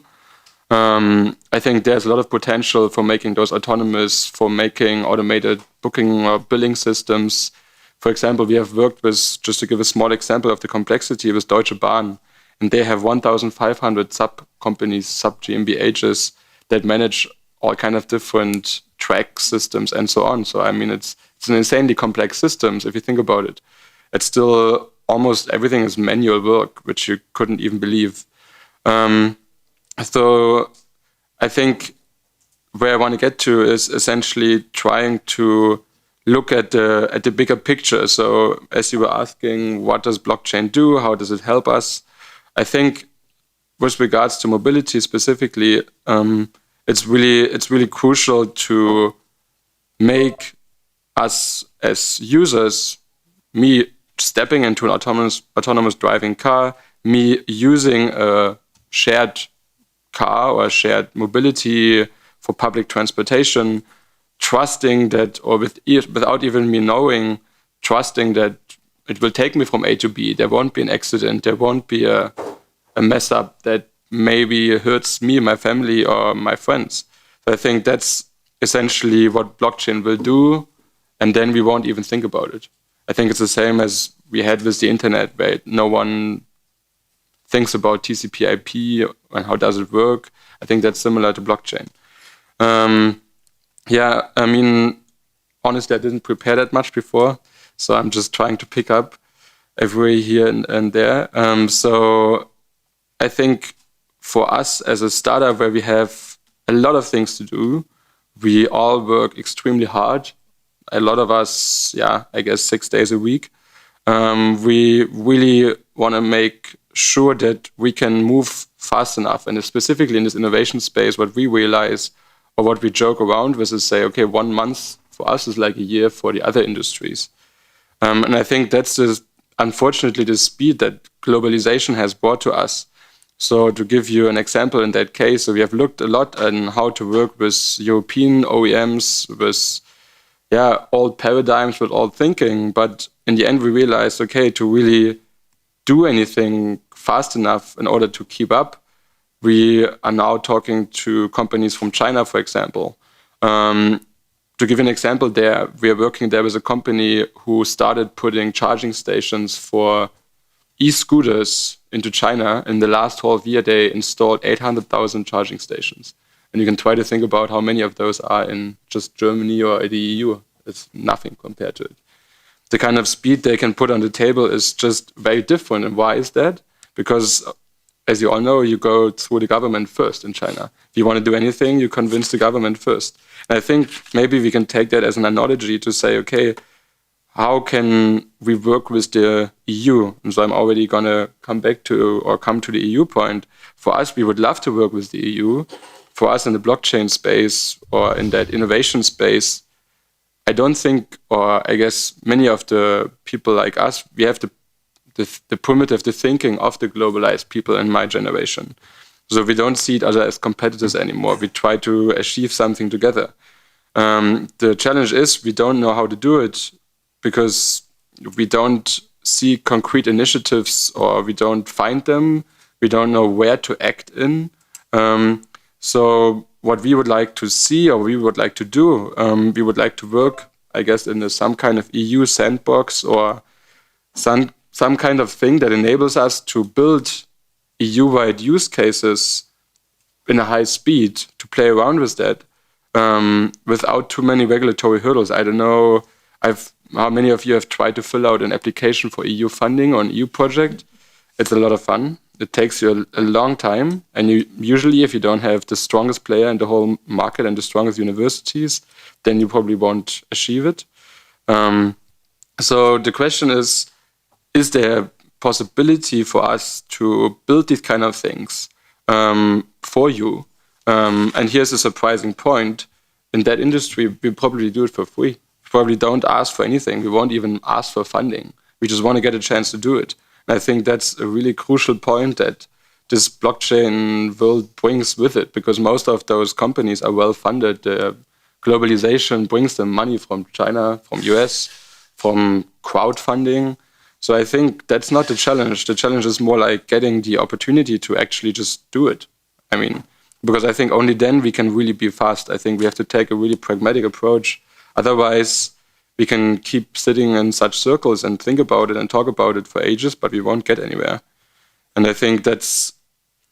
I think there's a lot of potential for making those autonomous, for making automated booking or billing systems. For example, we have worked with, just to give a small example of the complexity, with Deutsche Bahn, and they have 1,500 sub-companies, sub-GmbHs that manage all kind of different track systems and so on. So, I mean, it's an insanely complex system. If you think about it, it's still almost everything is manual work, which you couldn't even believe. So I think where I want to get to is essentially trying to look at the bigger picture. So as you were asking, what does blockchain do? How does it help us? I think with regards to mobility specifically, it's really crucial to make us as users, me stepping into an autonomous driving car, me using a shared car or shared mobility for public transportation, trusting that, or without even me knowing, trusting that it will take me from A to B. There won't be an accident. There won't be a mess up that maybe hurts me, my family, or my friends. So I think that's essentially what blockchain will do, and then we won't even think about it. I think it's the same as we had with the internet, where no one thinks about TCP/IP and how does it work. I think that's similar to blockchain. I mean, honestly, I didn't prepare that much before, so I'm just trying to pick up every here and there. So I think for us as a startup where we have a lot of things to do, we all work extremely hard. A lot of us, I guess 6 days a week. We really want to make sure that we can move fast enough. And specifically in this innovation space, what we realize or what we joke around with is say, okay, 1 month for us is like a year for the other industries. And I think that's unfortunately the speed that globalization has brought to us. So to give you an example in that case, so we have looked a lot on how to work with European OEMs, with old paradigms, with old thinking. But in the end, we realized, okay, to really do anything fast enough in order to keep up, we are now talking to companies from China, for example. To give you an example there, we are working there with a company who started putting charging stations for e-scooters into China. In the last half year, they installed 800,000 charging stations. And you can try to think about how many of those are in just Germany or the EU. It's nothing compared to it. The kind of speed they can put on the table is just very different. And why is that? Because, as you all know, you go through the government first in China. If you want to do anything, you convince the government first. And I think maybe we can take that as an analogy to say, okay, how can we work with the EU? And so I'm already going to come to the EU point. For us, we would love to work with the EU. For us in the blockchain space or in that innovation space, I don't think, or I guess many of the people like us, we have the primitive, the thinking of the globalized people in my generation. So we don't see each other as competitors anymore. We try to achieve something together. The challenge is we don't know how to do it because we don't see concrete initiatives or we don't find them. We don't know where to act in. So what we would like to see or we would like to do, we would like to work, I guess, in some kind of EU sandbox or some kind of thing that enables us to build EU-wide use cases in a high speed, to play around with that without too many regulatory hurdles. I don't know how many of you have tried to fill out an application for EU funding or an EU project. It's a lot of fun. It takes you a long time. And usually, if you don't have the strongest player in the whole market and the strongest universities, then you probably won't achieve it. So the question is there a possibility for us to build these kind of things for you? And here's a surprising point. In that industry, we probably do it for free. We probably don't ask for anything. We won't even ask for funding. We just want to get a chance to do it. And I think that's a really crucial point that this blockchain world brings with it, because most of those companies are well funded. The globalization brings them money from China, from US, from crowdfunding. So I think that's not the challenge. The challenge is more like getting the opportunity to actually just do it. I mean, because I think only then we can really be fast. I think we have to take a really pragmatic approach. Otherwise, we can keep sitting in such circles and think about it and talk about it for ages, but we won't get anywhere. And I think that's,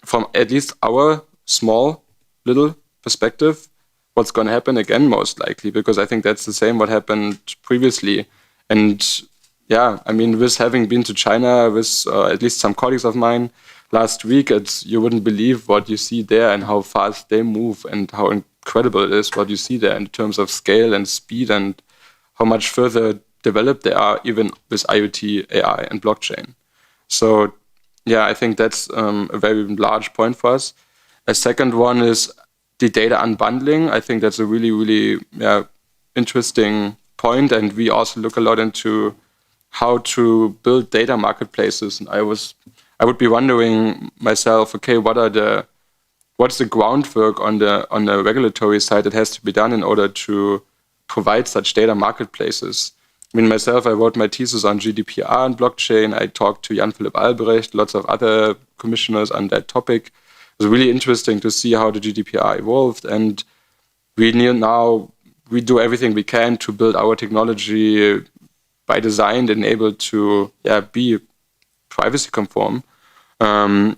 from at least our small little perspective, what's going to happen again, most likely, because I think that's the same what happened previously. And yeah, I mean, with having been to China with at least some colleagues of mine last week, you wouldn't believe what you see there and how fast they move and how incredible it is what you see there in terms of scale and speed and how much further developed they are, even with IoT, AI, and blockchain. So, yeah, I think that's a very large point for us. A second one is the data unbundling. I think that's a really, really interesting point, and we also look a lot into how to build data marketplaces. And I would be wondering myself, okay, what's the groundwork on the regulatory side that has to be done in order to provide such data marketplaces? I mean, myself, I wrote my thesis on GDPR and blockchain. I talked to Jan-Philipp Albrecht, lots of other commissioners on that topic. It was really interesting to see how the GDPR evolved. And we do everything we can to build our technology by design enabled to be privacy conform and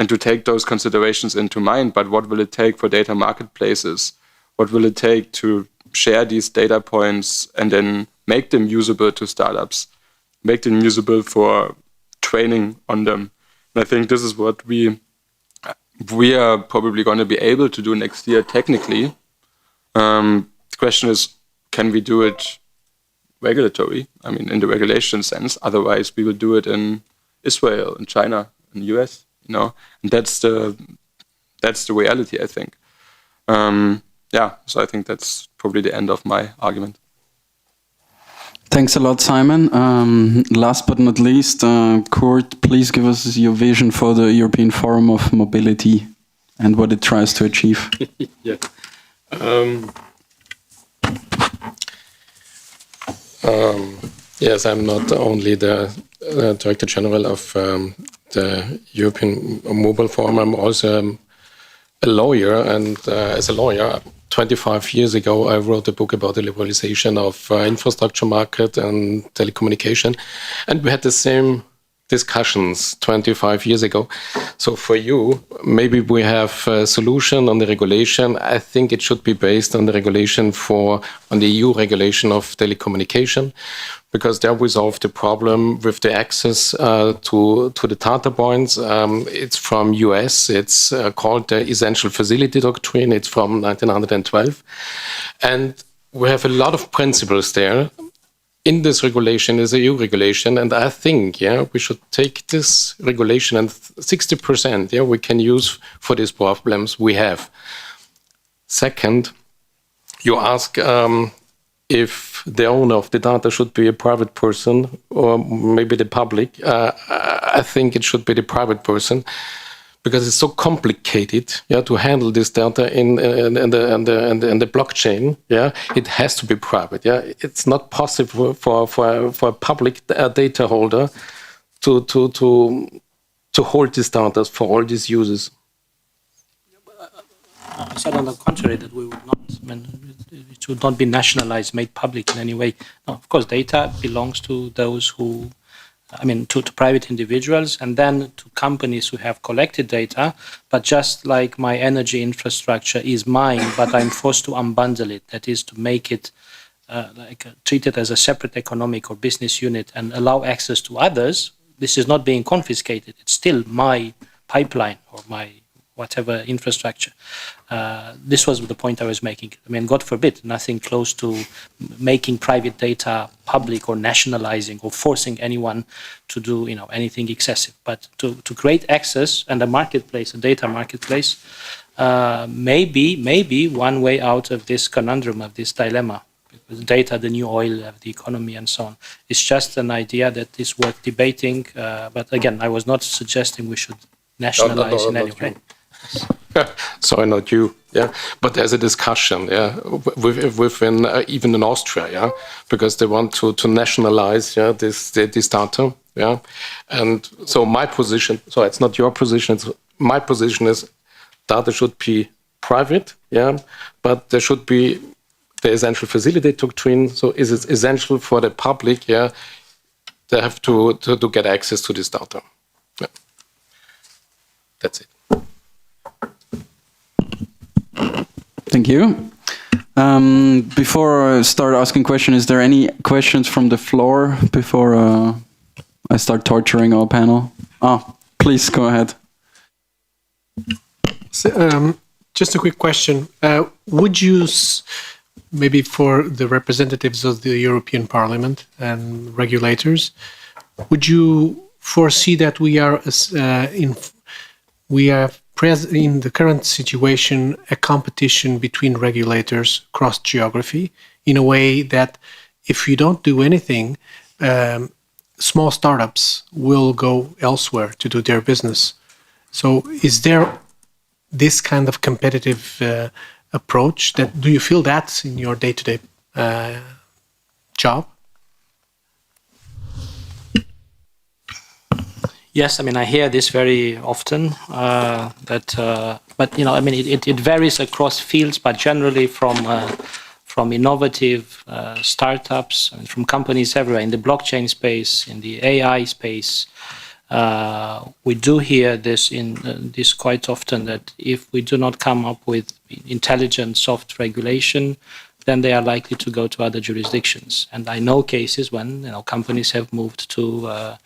to take those considerations into mind. But what will it take for data marketplaces? What will it take to share these data points and then make them usable to startups, make them usable for training on them? And I think this is what we are probably going to be able to do next year technically. The question is, can we do it regulatory? I mean, in the regulation sense. Otherwise, we will do it in Israel and China and the US, you know, and that's the reality, I think. So I think that's probably the end of my argument. Thanks a lot, Simon. Last but not least, Kurt, please give us your vision for the European Forum of Mobility and what it tries to achieve. Yeah. Yes, I'm not only the Director General of the European Mobile Forum, I'm also a lawyer, and as a lawyer, 25 years ago, I wrote a book about the liberalization of infrastructure market and telecommunication, and we had the same discussions 25 years ago. So for you, maybe we have a solution on the regulation. I think it should be based on the regulation on the EU regulation of telecommunication, because that will solve the problem with the access to the data points. It's from US. It's called the Essential Facility Doctrine. It's from 1912. And we have a lot of principles there. In this regulation is a EU regulation, and I think, we should take this regulation and 60%, we can use for these problems we have. Second, you ask if the owner of the data should be a private person or maybe the public. I think it should be the private person, because it's so complicated, to handle this data in the blockchain. It has to be private. It's not possible for a public data holder to hold these data for all these users. I said on the contrary that we would not. It should not be nationalized, made public in any way. No, of course, data belongs to those who. To private individuals and then to companies who have collected data, but just like my energy infrastructure is mine, but I'm forced to unbundle it, that is to make it treat it as a separate economic or business unit and allow access to others. This is not being confiscated. It's still my pipeline or my whatever infrastructure. This was the point I was making. God forbid, nothing close to making private data public or nationalizing or forcing anyone to do anything excessive. But to create access and a marketplace, a data marketplace, maybe one way out of this conundrum, of this dilemma, because data, the new oil of the economy and so on. It's just an idea that is worth debating. But again, I was not suggesting we should nationalize in any way. Sorry, not you. But there's a discussion, within even in Austria, because they want to nationalize, this data, And so my position, so it's not your position. My position is data should be private, but there should be the Essential Facility Doctrine. So is it essential for the public? They have to get access to this data. That's it. Thank you. Before I start asking questions, is there any questions from the floor before I start torturing our panel? Please go ahead. So, just a quick question. Would you, maybe for the representatives of the European Parliament and regulators, would you foresee that we are present in the current situation, a competition between regulators across geography, in a way that if you don't do anything, small startups will go elsewhere to do their business? So is there this kind of competitive approach? Do you feel that in your day-to-day job? Yes, I hear this very often. But it varies across fields, but generally from innovative startups, from companies everywhere in the blockchain space, in the AI space. We do hear this quite often, that if we do not come up with intelligent soft regulation, then they are likely to go to other jurisdictions. And I know cases when companies have moved to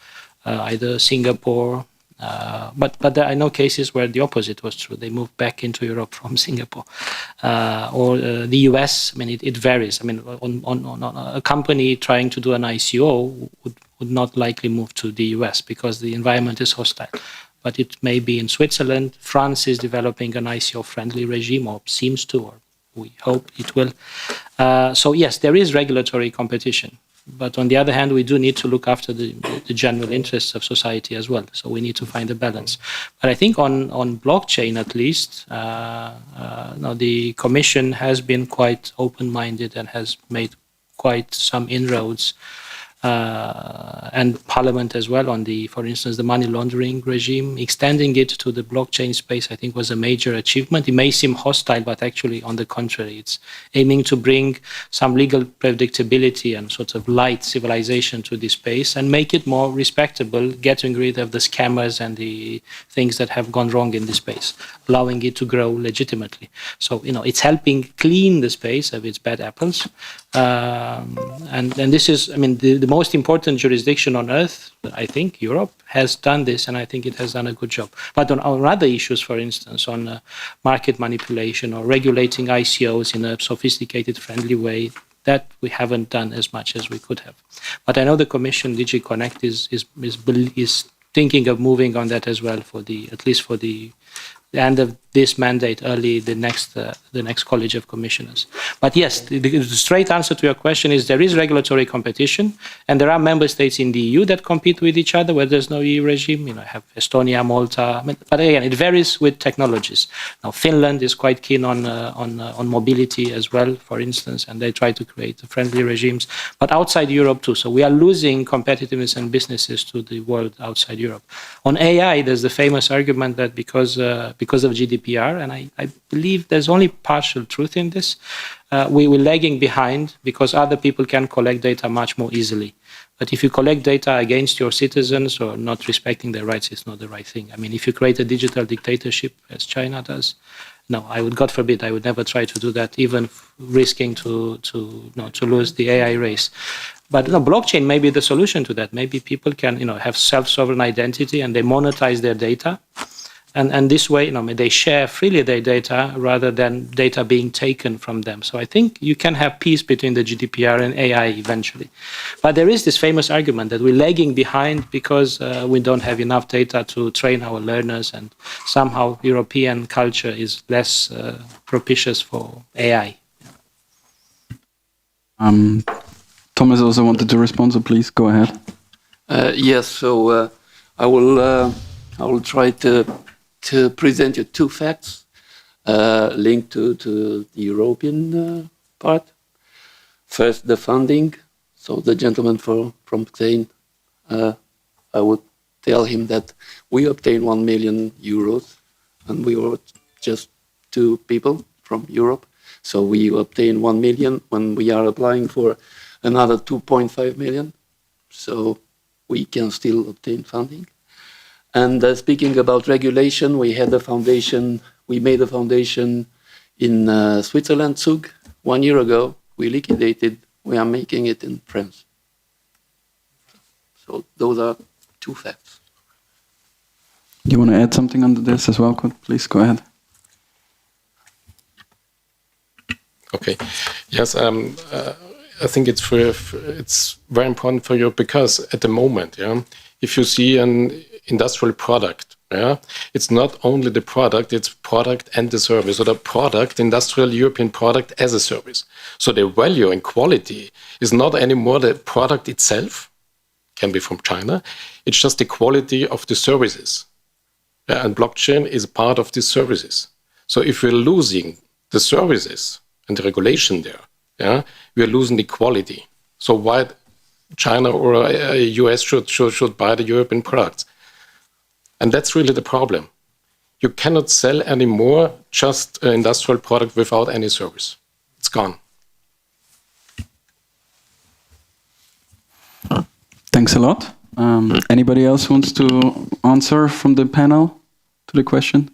either Singapore, but I know cases where the opposite was true. They moved back into Europe from Singapore, or the US. It varies. On a company trying to do an ICO would not likely move to the US because the environment is hostile. But it may be in Switzerland. France is developing an ICO-friendly regime, or seems to, or we hope it will. So yes, there is regulatory competition. But on the other hand, we do need to look after the general interests of society as well. So we need to find a balance. But I think on blockchain, at least, now the Commission has been quite open-minded and has made quite some inroads, and Parliament as well on for instance, the money laundering regime. Extending it to the blockchain space, I think, was a major achievement. It may seem hostile, but actually, on the contrary, it's aiming to bring some legal predictability and sort of light civilization to this space and make it more respectable, getting rid of the scammers and the things that have gone wrong in this space, allowing it to grow legitimately. So, it's helping clean the space of its bad apples. And this is, the most important jurisdiction on earth, I think, Europe, has done this, and I think it has done a good job. But on other issues, for instance, on market manipulation or regulating ICOs in a sophisticated, friendly way, that we haven't done as much as we could have. But I know the Commission, DG Connect, is thinking of moving on that as well at least for the end of this mandate, early the next College of Commissioners. But yes, the straight answer to your question is there is regulatory competition, and there are member states in the EU that compete with each other where there's no EU regime. I have Estonia, Malta, but again, it varies with technologies. Now, Finland is quite keen on mobility as well, for instance, and they try to create friendly regimes. But outside Europe too, so we are losing competitiveness and businesses to the world outside Europe. On AI, there's the famous argument that because of GDPR, and I believe there's only partial truth in this, we're lagging behind because other people can collect data much more easily. But if you collect data against your citizens or not respecting their rights, it's not the right thing. If you create a digital dictatorship, as China does, no, God forbid, I would never try to do that, even risking to lose the AI race. But blockchain may be the solution to that. Maybe people can, have self-sovereign identity and they monetize their data. And this way, they share freely their data rather than data being taken from them. So I think you can have peace between the GDPR and AI eventually. But there is this famous argument that we're lagging behind because we don't have enough data to train our learners, and somehow European culture is less propitious for AI. Thomas also wanted to respond, so please go ahead. Yes, so I will try to present you two facts linked to the European part. First, the funding. So the gentleman from Spain, I would tell him that we obtained 1 million euros, and we were just 2 people from Europe. So we obtained 1 million when we are applying for another 2.5 million. So we can still obtain funding. And speaking about regulation, we made a foundation in Switzerland, Zug, 1 year ago. We liquidated, we are making it in France. So those are two facts. You want to add something under this as well? Please go ahead. Okay. Yes, I think it's very important for you because at the moment, if you see an industrial product, it's not only the product, it's product and the service, or the product, industrial European product as a service. So the value and quality is not anymore the product itself, can be from China, it's just the quality of the services. And blockchain is part of these services. So if we're losing the services and the regulation there, we are losing the quality. So why China or US should buy the European products? And that's really the problem. You cannot sell anymore just an industrial product without any service. It's gone. Thanks a lot. Anybody else wants to answer from the panel to the question?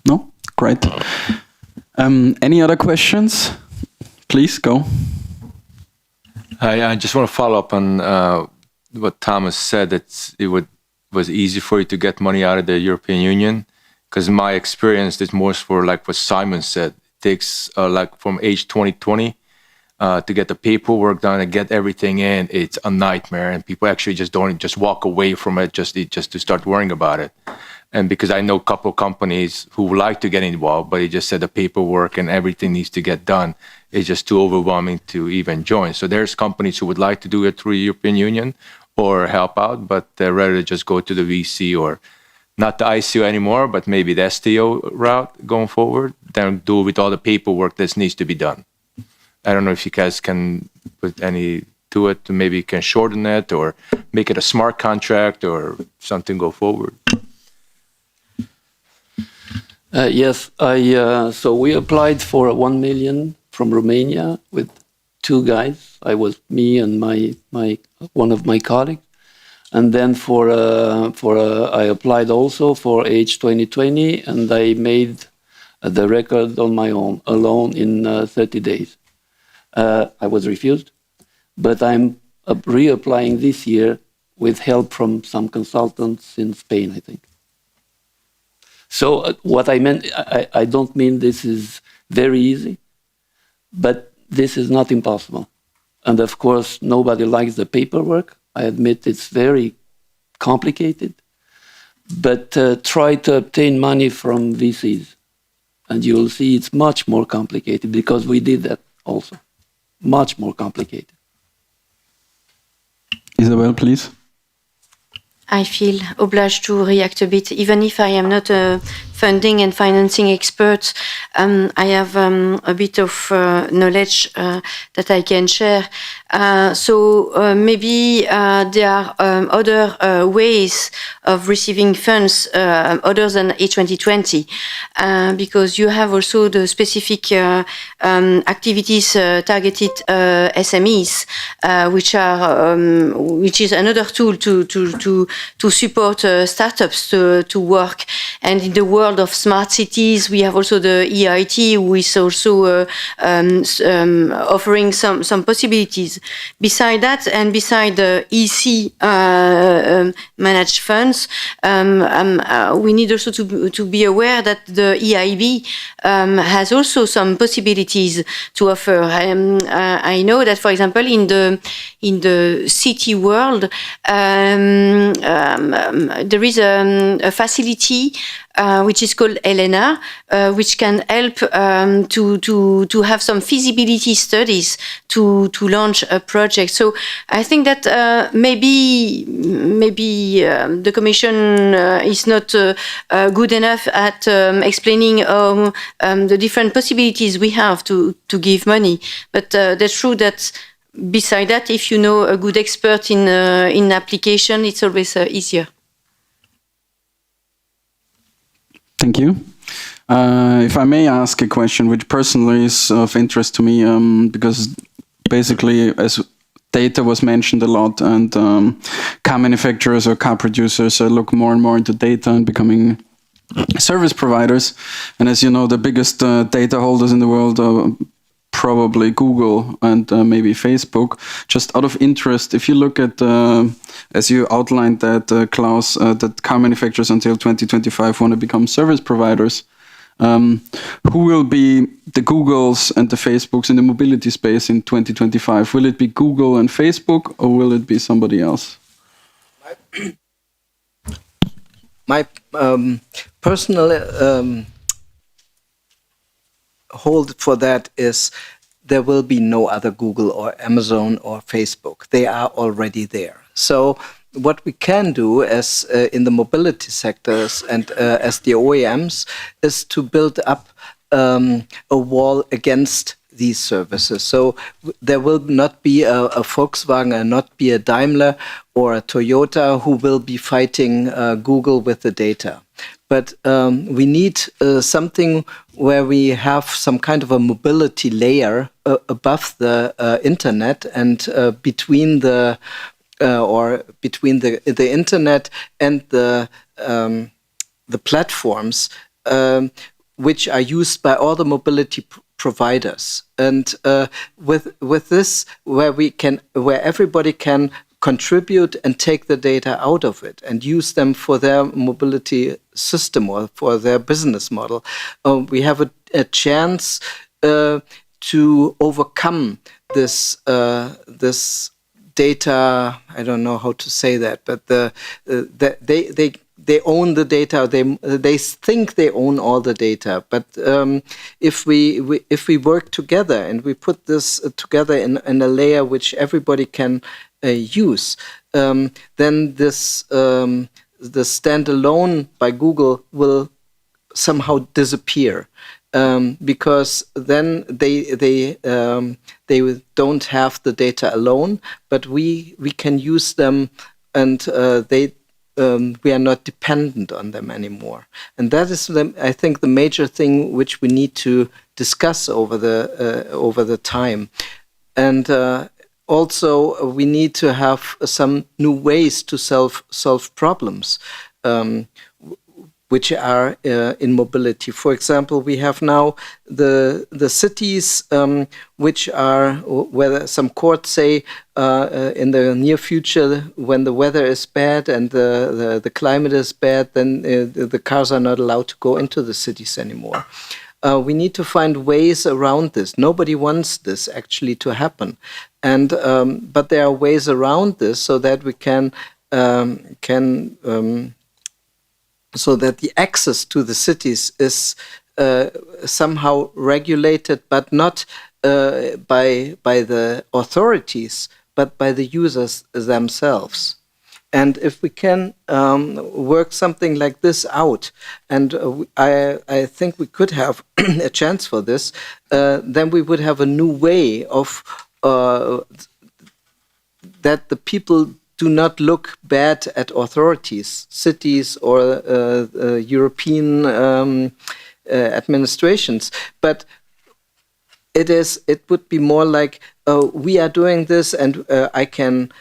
No? Great. Any other questions? Please go. I just want to follow up on what Thomas said, that was easy for you to get money out of the European Union. Because in my experience, it's more for like what Simon said. It takes like from age 2020 to get the paperwork done and get everything in, it's a nightmare, and people actually just don't just walk away from it just to start worrying about it. And because I know a couple of companies who would like to get involved, but they just said the paperwork and everything needs to get done. It's just too overwhelming to even join. So there's companies who would like to do it through the European Union or help out, but they're rather just go to the VC or not the ICO anymore, but maybe the STO route going forward, then do it with all the paperwork that needs to be done. I don't know if you guys can put any to it, to maybe can shorten it or make it a smart contract or something go forward. Yes, so we applied for 1 million from Romania with 2 guys. Me and one of my colleagues, and then I applied also for H 2020, and I made the record on my own alone in 30 days. I was refused, but I'm reapplying this year with help from some consultants in Spain, I think. So what I meant, I don't mean this is very easy, but this is not impossible. And of course, nobody likes the paperwork. I admit it's very complicated, but try to obtain money from VCs. And you'll see it's much more complicated because we did that also. Much more complicated. Isabelle, please. I feel obliged to react a bit, even if I am not a funding and financing expert. I have a bit of knowledge that I can share. So maybe there are other ways of receiving funds other than A2020, because you have also the specific activities targeted SMEs, which is another tool to support startups to work. And in the world of smart cities, we have also the EIT, who is also offering some possibilities. Beside that, and beside the EC managed funds, we need also to be aware that the EIB has also some possibilities to offer. I know that, for example, in the city world, there is a facility which is called Elena, which can help to have some feasibility studies to launch a project. So I think that maybe the Commission is not good enough at explaining the different possibilities we have to give money. But that's true that beside that, if you know a good expert in application, it's always easier. Thank you. If I may ask a question, which personally is of interest to me, because basically, as data was mentioned a lot, and car manufacturers or car producers look more and more into data and becoming service providers. And as you know, the biggest data holders in the world are probably Google and maybe Facebook. Just out of interest, if you look at, as you outlined that, Klaus, that car manufacturers until 2025 want to become service providers, who will be the Googles and the Facebooks in the mobility space in 2025? Will it be Google and Facebook, or will it be somebody else? My personal hold for that is there will be no other Google or Amazon or Facebook. They are already there. So what we can do as in the mobility sectors and as the OEMs is to build up a wall against these services. So there will not be a Volkswagen and not be a Daimler or a Toyota who will be fighting Google with the data. But we need something where we have some kind of a mobility layer above the internet and between the internet and the platforms which are used by all the mobility providers. And with this, where everybody can contribute and take the data out of it and use them for their mobility system or for their business model, we have a chance to overcome this data. I don't know how to say that, but they own the data. They think they own all the data. But if we work together and we put this together in a layer which everybody can use, then this the standalone by Google will somehow disappear. Because then they don't have the data alone, but we can use them, and we are not dependent on them anymore. And that is, I think, the major thing which we need to discuss over the time. And also, we need to have some new ways to solve problems. Which are in mobility. For example, we have now the cities which are, whether some courts say in the near future, when the weather is bad and the climate is bad, then the cars are not allowed to go into the cities anymore. We need to find ways around this. Nobody wants this actually to happen, and but there are ways around this so that we can so that the access to the cities is somehow regulated, but not by the authorities, but by the users themselves. And if we can work something like this out, and I think we could have a chance for this, then we would have a new way of that the people do not look bad at authorities, cities, or European administrations, but it would be more like we are doing this, and I can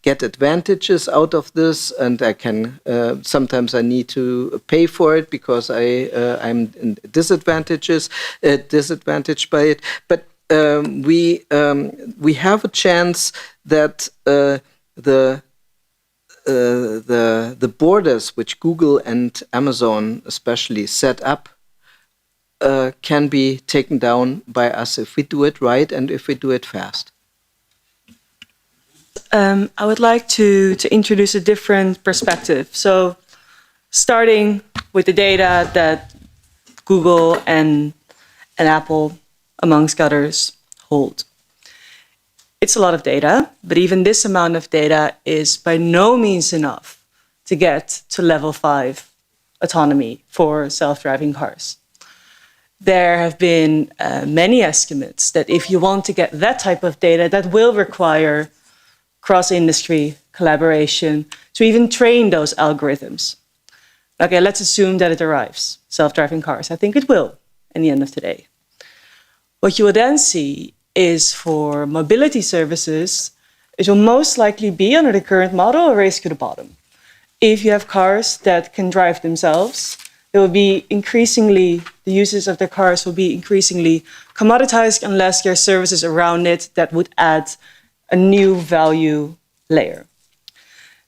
get advantages out of this, and I can sometimes I need to pay for it because I'm disadvantaged by it, but. We have a chance that the borders which Google and Amazon especially set up can be taken down by us if we do it right and if we do it fast. I would like to introduce a different perspective. So, starting with the data that Google and Apple, amongst others, hold. It's a lot of data, but even this amount of data is by no means enough to get to level 5 autonomy for self-driving cars. There have been many estimates that if you want to get that type of data, that will require cross-industry collaboration to even train those algorithms. Okay, let's assume that it arrives, self-driving cars. I think it will, in the end of the day. What you will then see is for mobility services, it will most likely be under the current model a race to the bottom. If you have cars that can drive themselves, it will be increasingly, the uses of their cars will be increasingly commoditized unless there are services around it that would add a new value layer.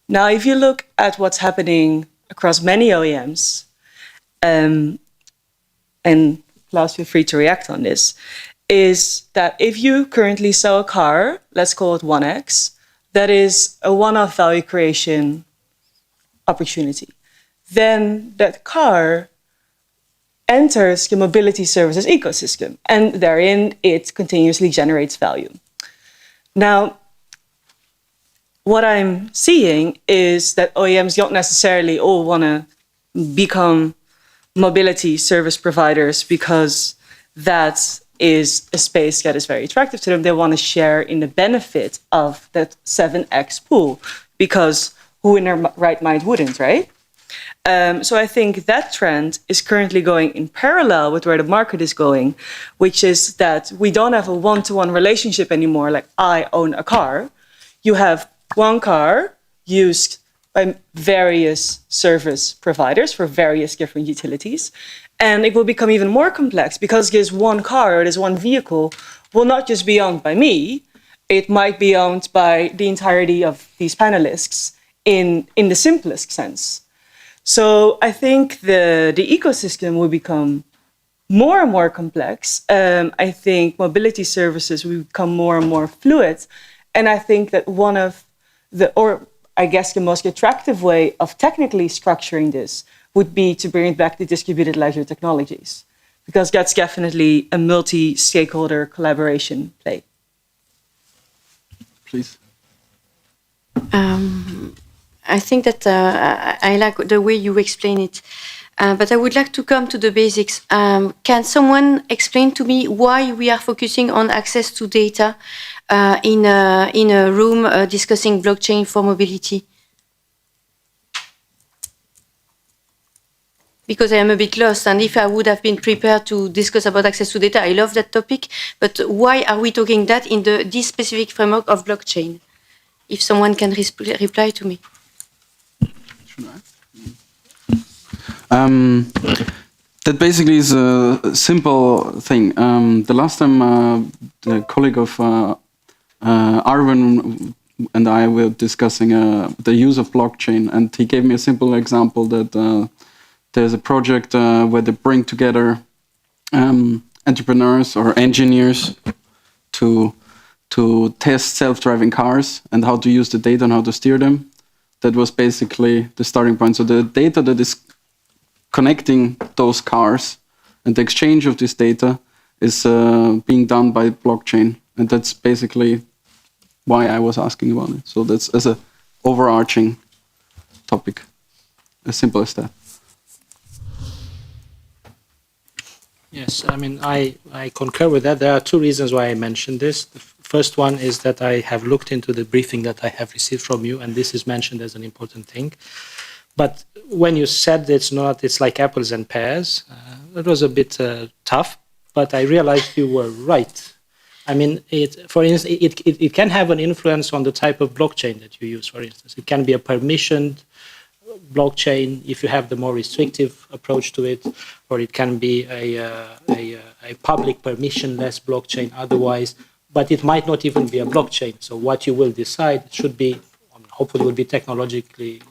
Now, if you look at what's happening across many OEMs, and Klaus, feel free to react on this, is that if you currently sell a car, let's call it 1X, that is a one-off value creation opportunity. Then that car enters the mobility services ecosystem, and therein it continuously generates value. Now, what I'm seeing is that OEMs don't necessarily all want to become mobility service providers because that is a space that is very attractive to them. They want to share in the benefit of that 7X pool, because who in their right mind wouldn't, right? So I think that trend is currently going in parallel with where the market is going, which is that we don't have a one-to-one relationship anymore, like I own a car. You have one car used by various service providers for various different utilities. And it will become even more complex because this one car or this one vehicle will not just be owned by me, it might be owned by the entirety of these panelists in the simplest sense. So I think the ecosystem will become more and more complex. I think mobility services will become more and more fluid. And I think that one of the most attractive way of technically structuring this would be to bring it back to distributed ledger technologies, because that's definitely a multi-stakeholder collaboration play. Please. I think that I like the way you explain it, but I would like to come to the basics. Can someone explain to me why we are focusing on access to data in a room discussing blockchain for mobility? Because I am a bit lost, and if I would have been prepared to discuss about access to data, I love that topic, but why are we talking that in this specific framework of blockchain? If someone can reply to me. That basically is a simple thing. The last time the colleague of Arwen and I were discussing the use of blockchain, and he gave me a simple example that there's a project where they bring together entrepreneurs or engineers to test self-driving cars and how to use the data and how to steer them. That was basically the starting point. So the data that is connecting those cars and the exchange of this data is being done by blockchain. And that's basically why I was asking about it. So that's as an overarching topic, as simple as that. Yes, I mean, I concur with that. There are two reasons why I mentioned this. The first one is that I have looked into the briefing that I have received from you, and this is mentioned as an important thing. But when you said it's like apples and pears, it was a bit tough, but I realized you were right. I mean, for instance, it can have an influence on the type of blockchain that you use, for instance. It can be a permissioned blockchain if you have the more restrictive approach to it, or it can be a public permissionless blockchain otherwise, but it might not even be a blockchain. So what you will decide should be, hopefully will be technologically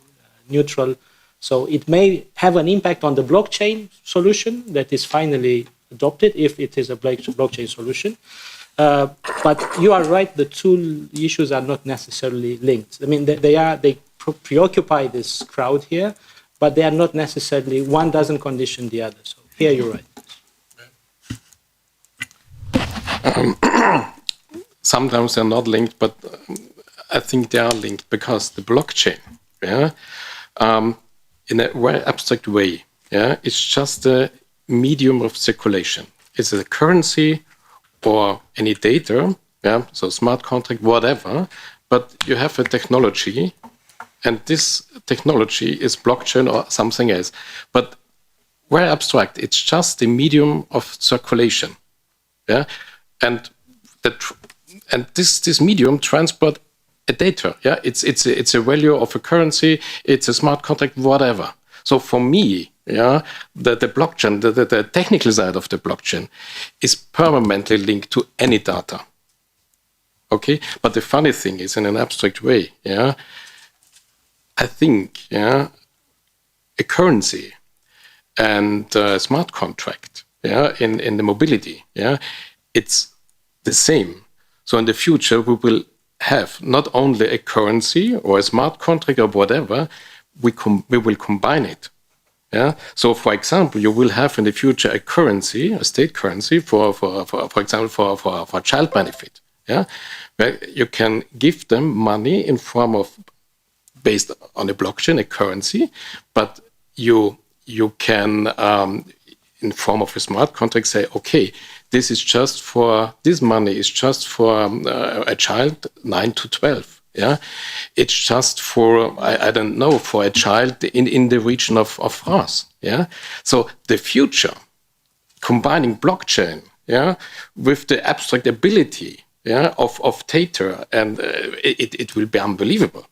neutral. So it may have an impact on the blockchain solution that is finally adopted if it is a blockchain solution. But you are right, the two issues are not necessarily linked. I mean, they preoccupy this crowd here, but they are not necessarily, one doesn't condition the other. So here you're right. Sometimes they're not linked, but I think they are linked because the blockchain, in a very abstract way, it's just a medium of circulation. It's a currency or any data, so smart contract, whatever, but you have a technology, and this technology is blockchain or something else. But very abstract, it's just a medium of circulation. And this medium transport a data. It's a value of a currency, it's a smart contract, whatever. So for me, the blockchain, the technical side of the blockchain is permanently linked to any data. Okay, but the funny thing is, in an abstract way, I think, a currency and a smart contract, in the mobility, it's the same. So in the future, we will have not only a currency or a smart contract or whatever, we will combine it. So, for example, you will have in the future a currency, a state currency, for example, for child benefit. Where you can give them money in form of, based on a blockchain, a currency, but you can, in form of a smart contract, say, okay, this money is just for a child 9 to 12. It's just for, I don't know, for a child in the region of France. So the future, combining blockchain, with the abstract ability, of data, and it will be unbelievable.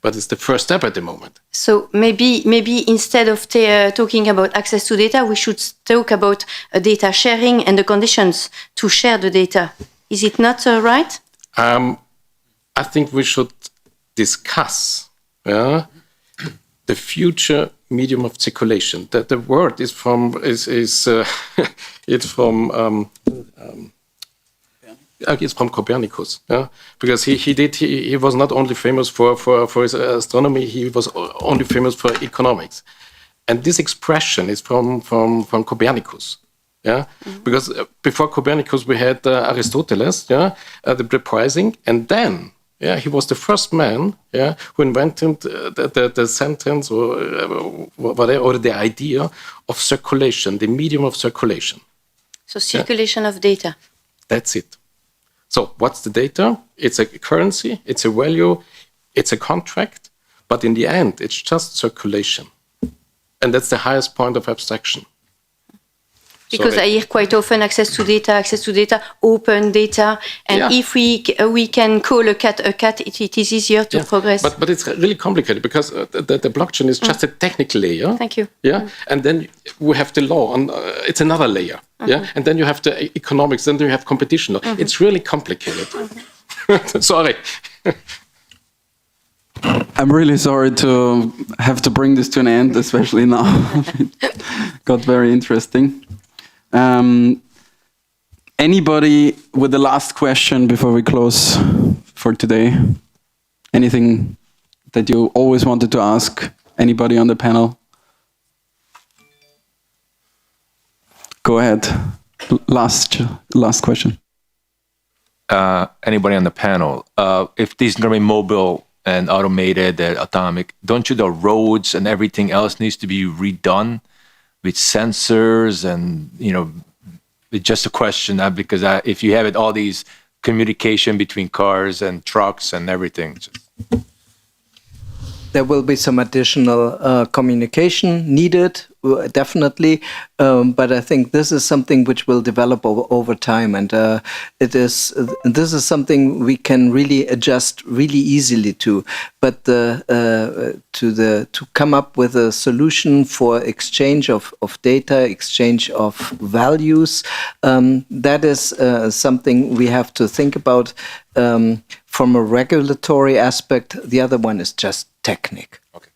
But it's the first step at the moment. So maybe instead of talking about access to data, we should talk about data sharing and the conditions to share the data. Is it not right? I think we should discuss the future medium of circulation. That the word is from it's from Copernicus, yeah? Because he was not only famous for his astronomy, he was only famous for economics, and this expression is from Copernicus, yeah. Because before Copernicus we had Aristoteles, yeah, the pricing, and then he was the first man, yeah, who invented the sentence or whatever, or the idea of circulation, the medium of circulation. So circulation of data. That's it. So what's the data? It's a currency, it's a value, it's a contract, but in the end, it's just circulation. And that's the highest point of abstraction. Because I hear quite often access to data, open data, and if we can call a cat, it is easier to progress. But it's really complicated because the blockchain is just a technical layer. Thank you. Yeah, and then we have the law, and it's another layer. Yeah, and then you have the economics, then you have competition. It's really complicated. Sorry. I'm really sorry to have to bring this to an end, especially now. It got very interesting. Anybody with the last question before we close for today? Anything that you always wanted to ask anybody on the panel? Go ahead. Last question. Anybody on the panel? If these are going to be mobile and automated and atomic, don't you the roads and everything else needs to be redone with sensors and, it's just a question because if you have it, all these communication between cars and trucks and everything. There will be some additional communication needed, definitely, but I think this is something which will develop over time, and this is something we can really adjust really easily to. But to come up with a solution for exchange of data, exchange of values, that is something we have to think about from a regulatory aspect. The other one is just technique. Okay.